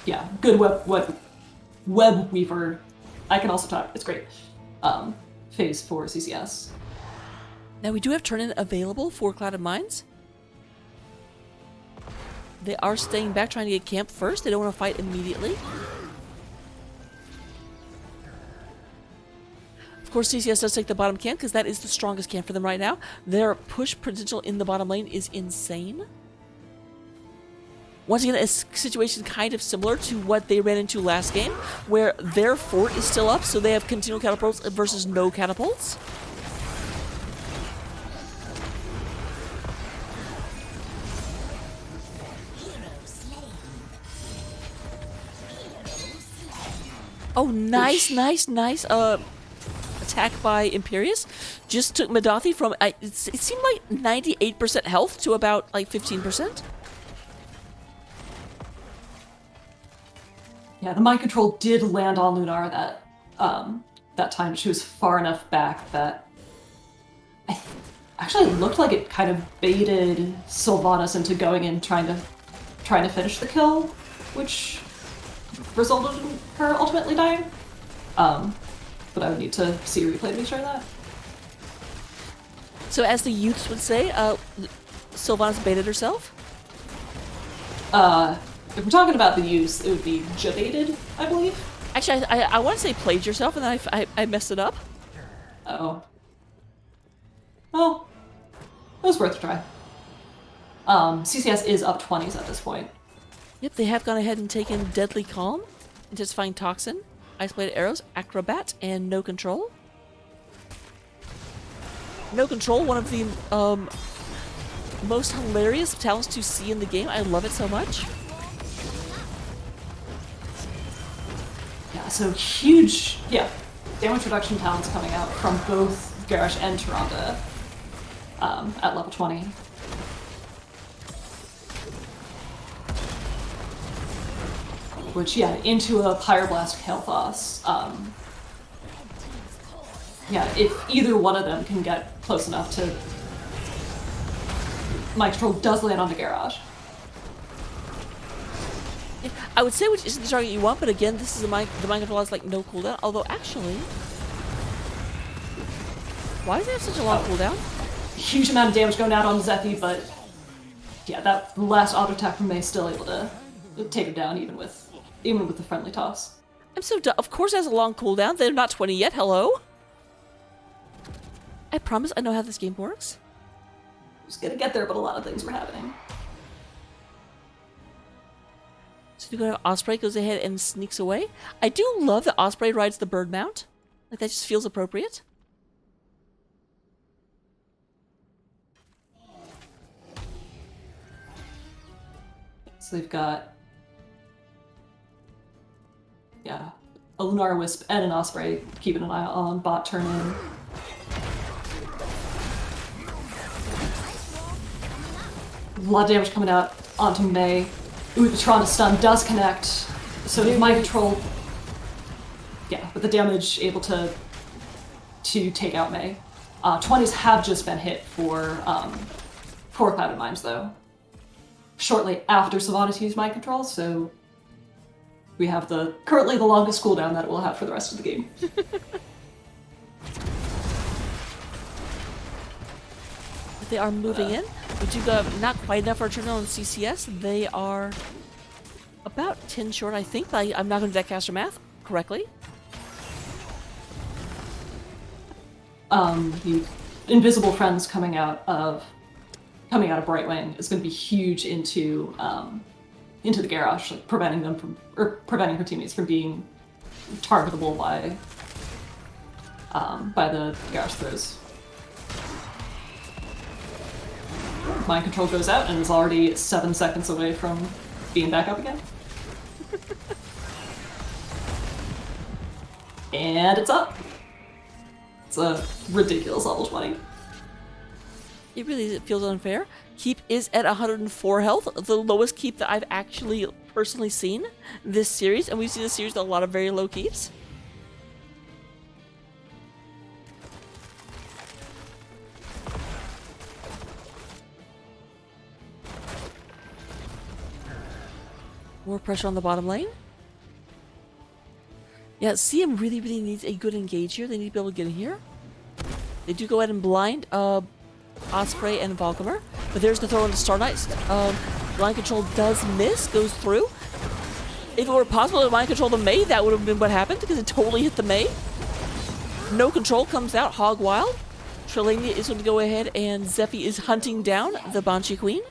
S5: yeah, good web weaver. I can also talk. It's great. Phase for CCS.
S4: Now we do have turn-in available for Clouded Minds. They are staying back, trying to get camp first. They don't want to fight immediately. Of course, CCS does take the bottom camp because that is the strongest camp for them right now. Their push potential in the bottom lane is insane. Once again, a situation kind of similar to what they ran into last game, where their fort is still up, so they have continual catapults versus no catapults. Oh, nice attack by Imperius. Just took Madathi from, it seemed like 98% health to about like 15%.
S5: Yeah, the mind control did land on Lunar that time. She was far enough back that actually it looked like it kind of baited Sylvanas into going in trying to finish the kill, which resulted in her ultimately dying. But I would need to see a replay to be sure of that.
S4: So as the youths would say, Sylvanas baited herself?
S5: If we're talking about the use, it would be jebaited, I believe.
S4: Actually, I want to say played yourself, and then I messed it up.
S5: Oh. Well, it was worth a try. CCS is up 20s at this point.
S4: Yep, they have gone ahead and taken Deadly Calm, Intensifying Toxin, Isolated Arrows, Acrobat, and No Control. No Control, one of the most hilarious talents to see in the game. I love it so much.
S5: Yeah, so huge, damage reduction talents coming out from both Garrosh and Tyrande at level 20. Which, into a Pyroblast Kael'thas. If either one of them can get close enough to... Mind control does land on the Garrosh.
S4: I would say which isn't the target you want, but again, this is the mind control has like no cooldown. Although actually, why does it have such a long cooldown?
S5: Huge amount of damage going out on Zephy, but that last auto attack from May still able to take him down even with the friendly toss.
S4: I'm so dumb. Of course, it has a long cooldown. They're not 20 yet. Hello. I promise I know how this game works.
S5: I was gonna get there, but a lot of things were happening.
S4: So you go, Osprey goes ahead and sneaks away. I do love that Osprey rides the bird mount. Like, that just feels appropriate.
S5: So they've got a Lunar Wisp and an Osprey keeping an eye on bot turn in. A lot of damage coming out onto May. Ooh, the Tyrande stun does connect. So mind control, but the damage able to take out May. 20s have just been hit for Clouded Minds though. Shortly after Sylvanas used mind control, so we have currently the longest cooldown that it will have for the rest of the game.
S4: They are moving in. We do go not quite enough for a turn on CCS. They are about 10 short, I think. I'm not going to do that caster math correctly.
S5: The invisible friends coming out of Brightwing is going to be huge into the Garrosh, like preventing her teammates from being targetable by the Garrosh throws. Mind control goes out and is already 7 seconds away from being back up again. And it's up. It's a ridiculous level 20.
S4: It really is. It feels unfair. Keep is at 104 health, the lowest keep that I've actually personally seen this series, and we've seen this series with a lot of very low keeps. More pressure on the bottom lane. Yeah, CM really needs a good engage here. They need to be able to get in here. They do go ahead and blind Osprey and Valkymer, but there's the throw into Star Knight. Line control does miss, goes through. If it were possible to line control the Mei, that would have been what happened, because it totally hit the Mei. No control comes out, Hog Wild. Trelania is going to go ahead, and Zephy is hunting down the Banshee Queen.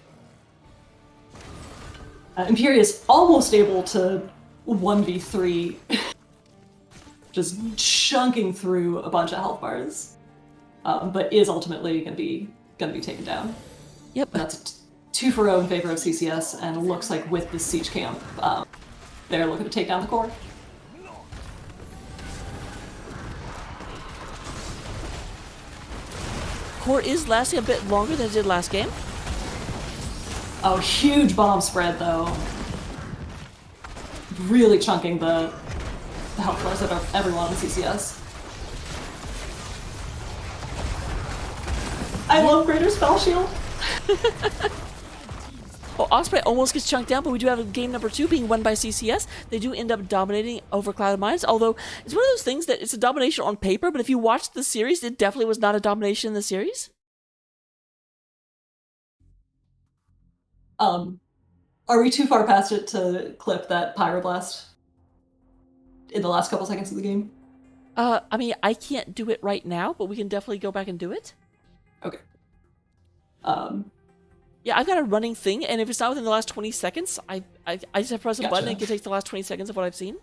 S5: Imperius almost able to 1v3, just chunking through a bunch of health bars, but is ultimately gonna be taken down.
S4: Yep.
S5: And that's 2-0 in favor of CCS, and it looks like with the siege camp, they're looking to take down the core.
S4: Core is lasting a bit longer than it did last game.
S5: Oh, huge bomb spread though. Really chunking the health bars of everyone in CCS. I love Greater Spell Shield.
S4: Oh, Osprey almost gets chunked down, but we do have game number 2 being won by CCS. They do end up dominating over Clouded Minds, although it's one of those things that it's a domination on paper, but if you watch the series, it definitely was not a domination in the series.
S5: Are we too far past it to clip that Pyroblast in the last couple seconds of the game?
S4: I mean, I can't do it right now, but we can definitely go back and do it.
S5: Okay.
S4: Yeah, I've got a running thing, and if it's not within the last 20 seconds, I just have to press a button and it takes the last 20 seconds of what I've seen.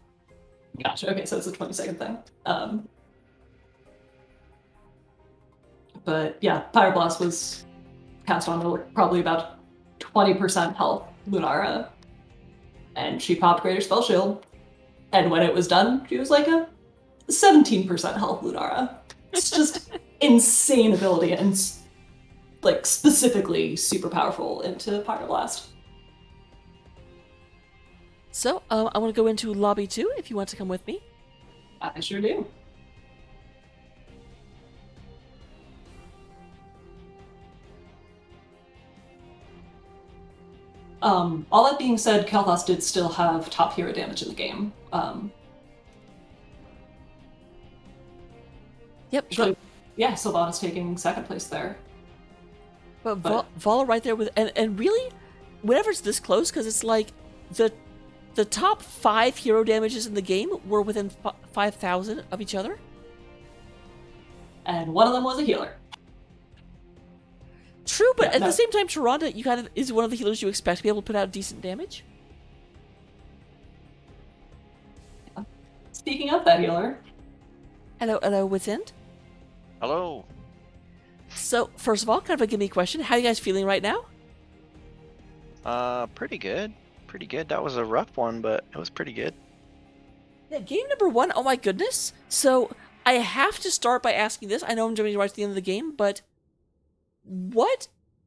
S5: Gotcha. Okay, so it's a 20-second thing. But yeah, Pyroblast was cast on probably about 20% health Lunara, and she popped Greater Spell Shield, and when it was done, she was like a 17% health Lunara. It's just insane ability, and like specifically super powerful into Pyroblast.
S4: So, I want to go into lobby 2 if you want to come with me.
S5: I sure do. All that being said, Kael'thas did still have top hero damage in the game.
S4: Yep.
S5: So, yeah, Sylvanas taking second place there.
S4: But Vala right there with, and really, whenever it's this close, because it's like the top 5 hero damages in the game were within 5,000 of each other.
S5: And one of them was a healer.
S4: True, but at the same time, Tyrande, you kind of is one of the healers you expect to be able to put out decent damage.
S5: Speaking of that healer.
S4: Hello, Wits End.
S7: Hello.
S4: So, first of all, kind of a gimme question. How are you guys feeling right now?
S7: Pretty good. Pretty good. That was a rough one, but it was pretty good.
S4: Yeah, game number 1, oh my goodness. So, I have to start by asking this. I know I'm jumping right to the end of the game, but what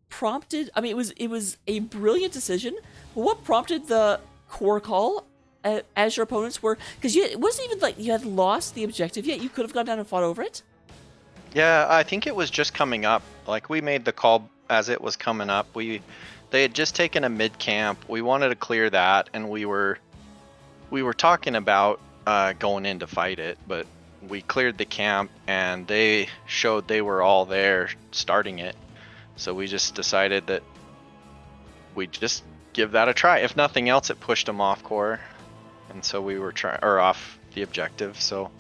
S4: prompted, I mean, it was a brilliant decision, but what prompted the core call as your opponents were, because it wasn't even like you had lost the objective yet. You could have gone down and fought over it.
S7: Yeah, I think it was just coming up. Like, we made the call as it was coming up. They had just taken a mid camp. We wanted to clear that, and we were talking about going in to fight it, but we cleared the camp, and they showed they were all there starting it. So we just decided that we'd just give that a try. If nothing else, it pushed them off core, and so we were off the objective. So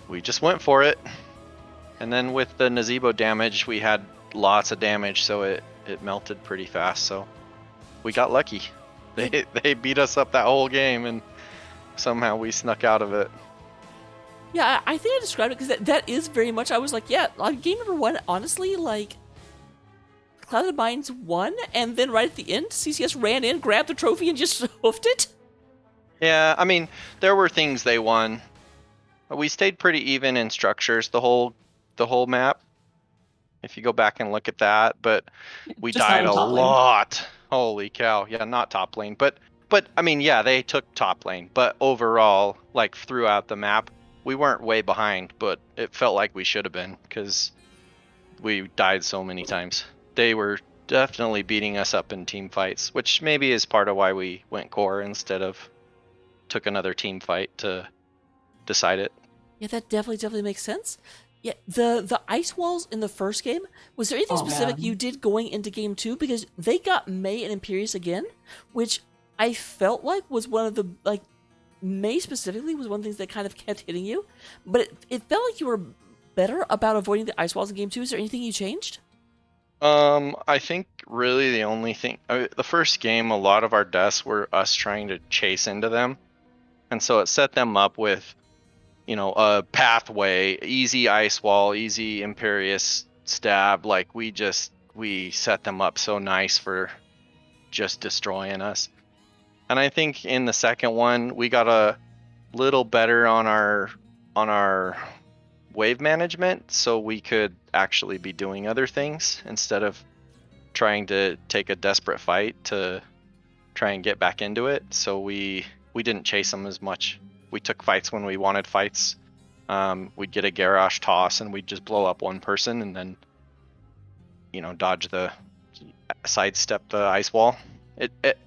S7: we just went for it. And then with the Nazebo damage, we had lots of damage, so it melted pretty fast. So we got lucky. They beat us up that whole game, and somehow we snuck out of it.
S4: Yeah, I think I described it because that is very much, I was like, yeah, like game number 1, honestly, like, Clouded Minds won, and then right at the end, CCS ran in, grabbed the trophy, and just hoofed it.
S7: Yeah, I mean, there were things they won. We stayed pretty even in structures the whole map. If you go back and look at that, but we
S5: Just not
S7: died
S5: in
S7: a
S5: top lane.
S7: lot. Holy cow. Yeah, not top lane, but I mean, yeah, they took top lane, but overall, like throughout the map, we weren't way behind, but it felt like we should have been because we died so many times. They were definitely beating us up in team fights, which maybe is part of why we went core instead of took another team fight to decide it.
S4: Yeah, that definitely makes sense. Yeah, the ice walls in the first game, was there anything
S5: Oh,
S4: specific
S5: man.
S4: you did going into game 2? Because they got May and Imperius again, which I felt like was one of the, like, May specifically was one of the things that kind of kept hitting you, but it felt like you were better about avoiding the ice walls in game 2. Is there anything you changed?
S7: I think really the only thing, the first game, a lot of our deaths were us trying to chase into them. And so it set them up with, you know, a pathway, easy ice wall, easy Imperious stab. Like we set them up so nice for just destroying us. And I think in the second one, we got a little better on our wave management, so we could actually be doing other things instead of trying to take a desperate fight to try and get back into it. So we didn't chase them as much. We took fights when we wanted fights. We'd get a Garrosh toss and we'd just blow up one person and then, you know, sidestep the ice wall.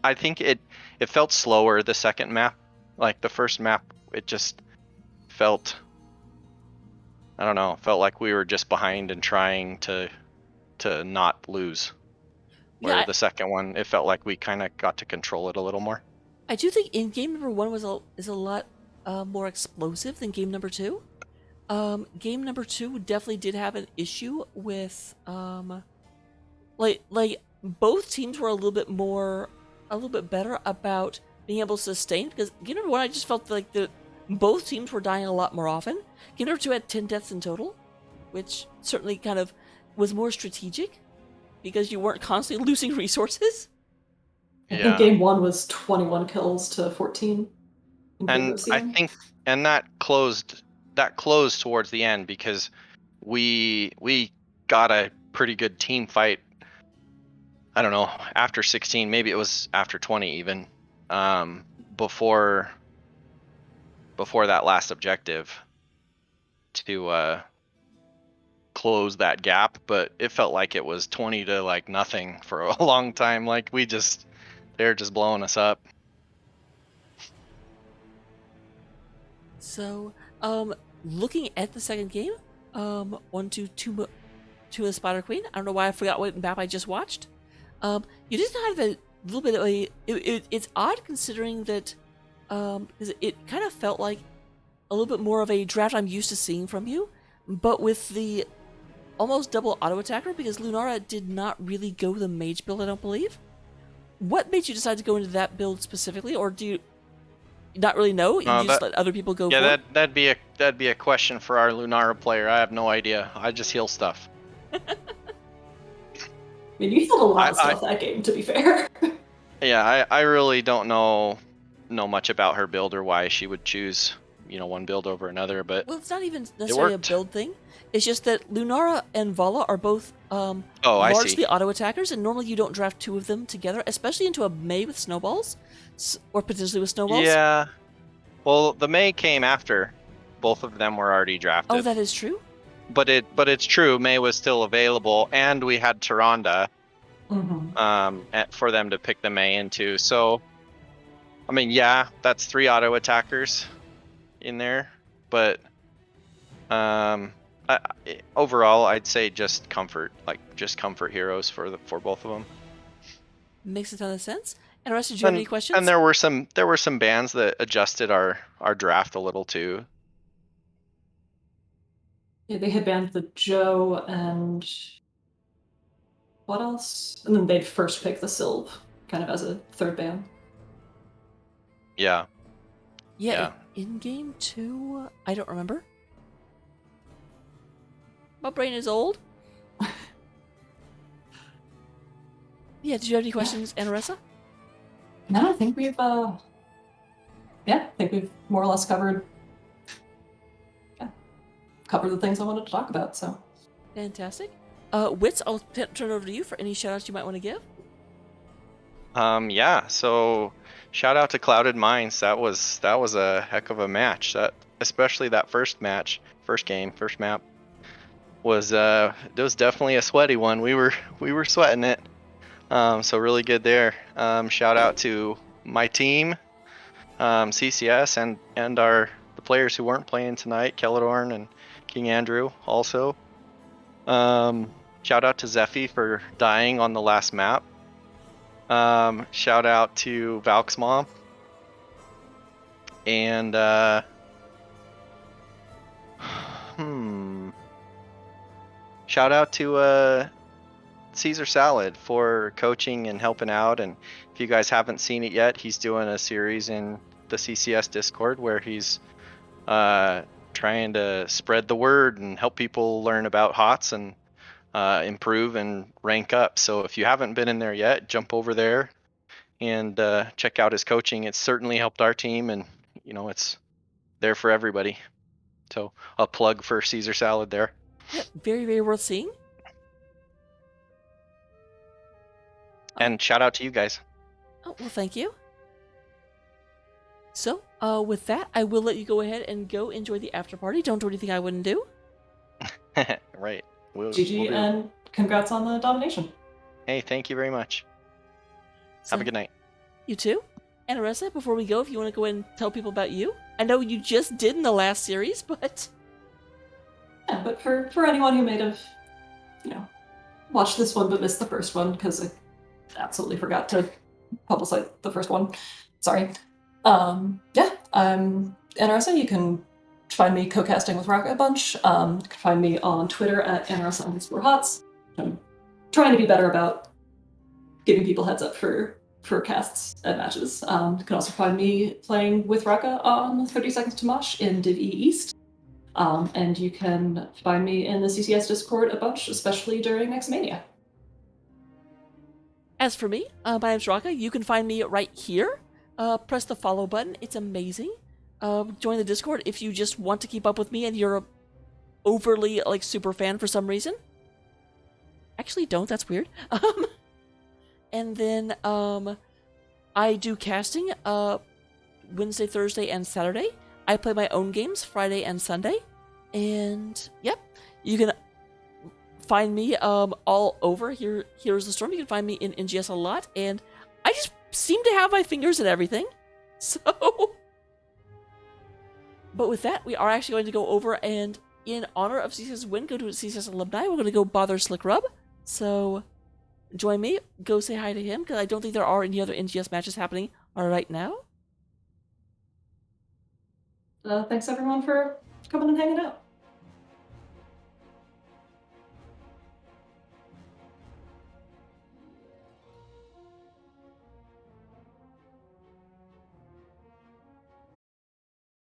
S7: I think it felt slower the second map. Like the first map, it just felt, I don't know, felt like we were just behind and trying to not lose. Where
S4: Yeah,
S7: the second one, it felt like we kind of got to control it a little more.
S4: I do think in game number 1 is a lot more explosive than game number 2. Game number 2 definitely did have an issue with like both teams were a little bit better about being able to sustain, because game number 1 I just felt like both teams were dying a lot more often. Game number 2 had 10 deaths in total, which certainly kind of was more strategic because you weren't constantly losing resources.
S5: I think game 1 was 21 kills to 14.
S7: And I think, and that closed towards the end because we got a pretty good team fight. I don't know, after 16, maybe it was after 20 even, before that last objective to close that gap, but it felt like it was 20 to like nothing for a long time. Like they're just blowing us up.
S4: So, looking at the second game, 1, 2, 2 of the Spider Queen. I don't know why I forgot what map I just watched. You just have a little bit of a. It's odd considering that, because it kind of felt like a little bit more of a draft I'm used to seeing from you, but with the almost double auto attacker, because Lunara did not really go the mage build, I don't believe. What made you decide to go into that build specifically, or do you not really know? You just let other people go.
S7: Yeah,
S4: for
S7: that'd be a question for our Lunara player. I have no idea. I just heal stuff.
S5: I mean, you healed a lot of stuff that game, to be fair.
S7: Yeah, I really don't know much about her build or why she would choose, you know, one build over another, but
S4: Well, it's not even necessarily a build thing. It's just that Lunara and Vala are both largely auto attackers, and normally you don't draft two of them together, especially into a Mei with snowballs, or potentially with snowballs.
S7: Yeah. Well, the Mei came after both of them were already drafted.
S4: Oh, that is true.
S7: But it's true. Mei was still available, and we had Tyrande for them to pick the Mei into. So, I mean, yeah, that's 3 auto attackers in there, but overall, I'd say just comfort heroes for both of them.
S4: Makes a ton of sense. And Russ, did you have any questions?
S7: And there were some bands that adjusted our draft a little too.
S5: Yeah, they had banned the Joe and what else? And then they'd first pick the Sylve, kind of as a third ban.
S7: Yeah.
S4: Yeah. In game 2, I don't remember. My brain is old. Yeah, did you have any questions, Anaressa?
S5: No, I think we've more or less covered cover the things I wanted to talk about. So
S4: Fantastic. Wits, I'll turn it over to you for any shout-outs you might want to give.
S7: Yeah, so shout out to Clouded Minds. That was a heck of a match. That, especially that first match, first game, first map, was it was definitely a sweaty one. We were sweating it. So really good there. Shout out to my team, CCS, and the players who weren't playing tonight, Keladorn and King Andrew also. Shout out to Zephy for dying on the last map. Shout out to Valk's mom. And shout out to Caesar Salad for coaching and helping out. And if you guys haven't seen it yet, he's doing a series in the CCS Discord where he's trying to spread the word and help people learn about HOTS and improve and rank up. So if you haven't been in there yet, jump over there and check out his coaching. It's certainly helped our team, and it's there for everybody. So a plug for Caesar Salad there.
S4: Yeah, very, very worth seeing.
S7: And shout out to you guys.
S4: Oh, well, thank you. So, with that, I will let you go ahead and go enjoy the after party. Don't do anything I wouldn't do.
S7: Right.
S5: GG, and congrats on the domination.
S7: Hey, thank you very much. Have a good night.
S4: You too. And Aressa, before we go, if you want to go ahead and tell people about you. I know you just did in the last series, but...
S5: Yeah, but for anyone who may have, watched this one but missed the first one, because I absolutely forgot to publicize the first one. Sorry. Yeah, I'm Anaressa. You can find me co-casting with Rocket a bunch. You can find me on Twitter at Anaressa_HOTS. I'm trying to be better about giving people heads up for casts and matches. You can also find me playing with Raka on 30 Seconds to Mosh in Div E East. And you can find me in the CCS Discord a bunch, especially during Nexomania.
S4: As for me, my name's Raka. You can find me right here. Press the follow button. It's amazing. Join the Discord if you just want to keep up with me and you're a overly super fan for some reason. Actually, don't. That's weird. And then I do casting Wednesday, Thursday, and Saturday. I play my own games Friday and Sunday. And yep, you can find me all over. Here's the Storm. You can find me in NGS a lot, and I just seem to have my fingers in everything. So, but with that, we are actually going to go over and, in honor of CCS win, go to CCS alumni. We're going to go bother Slick Rub. So, join me. Go say hi to him, because I don't think there are any other NGS matches happening right now.
S5: Thanks everyone for coming and hanging out.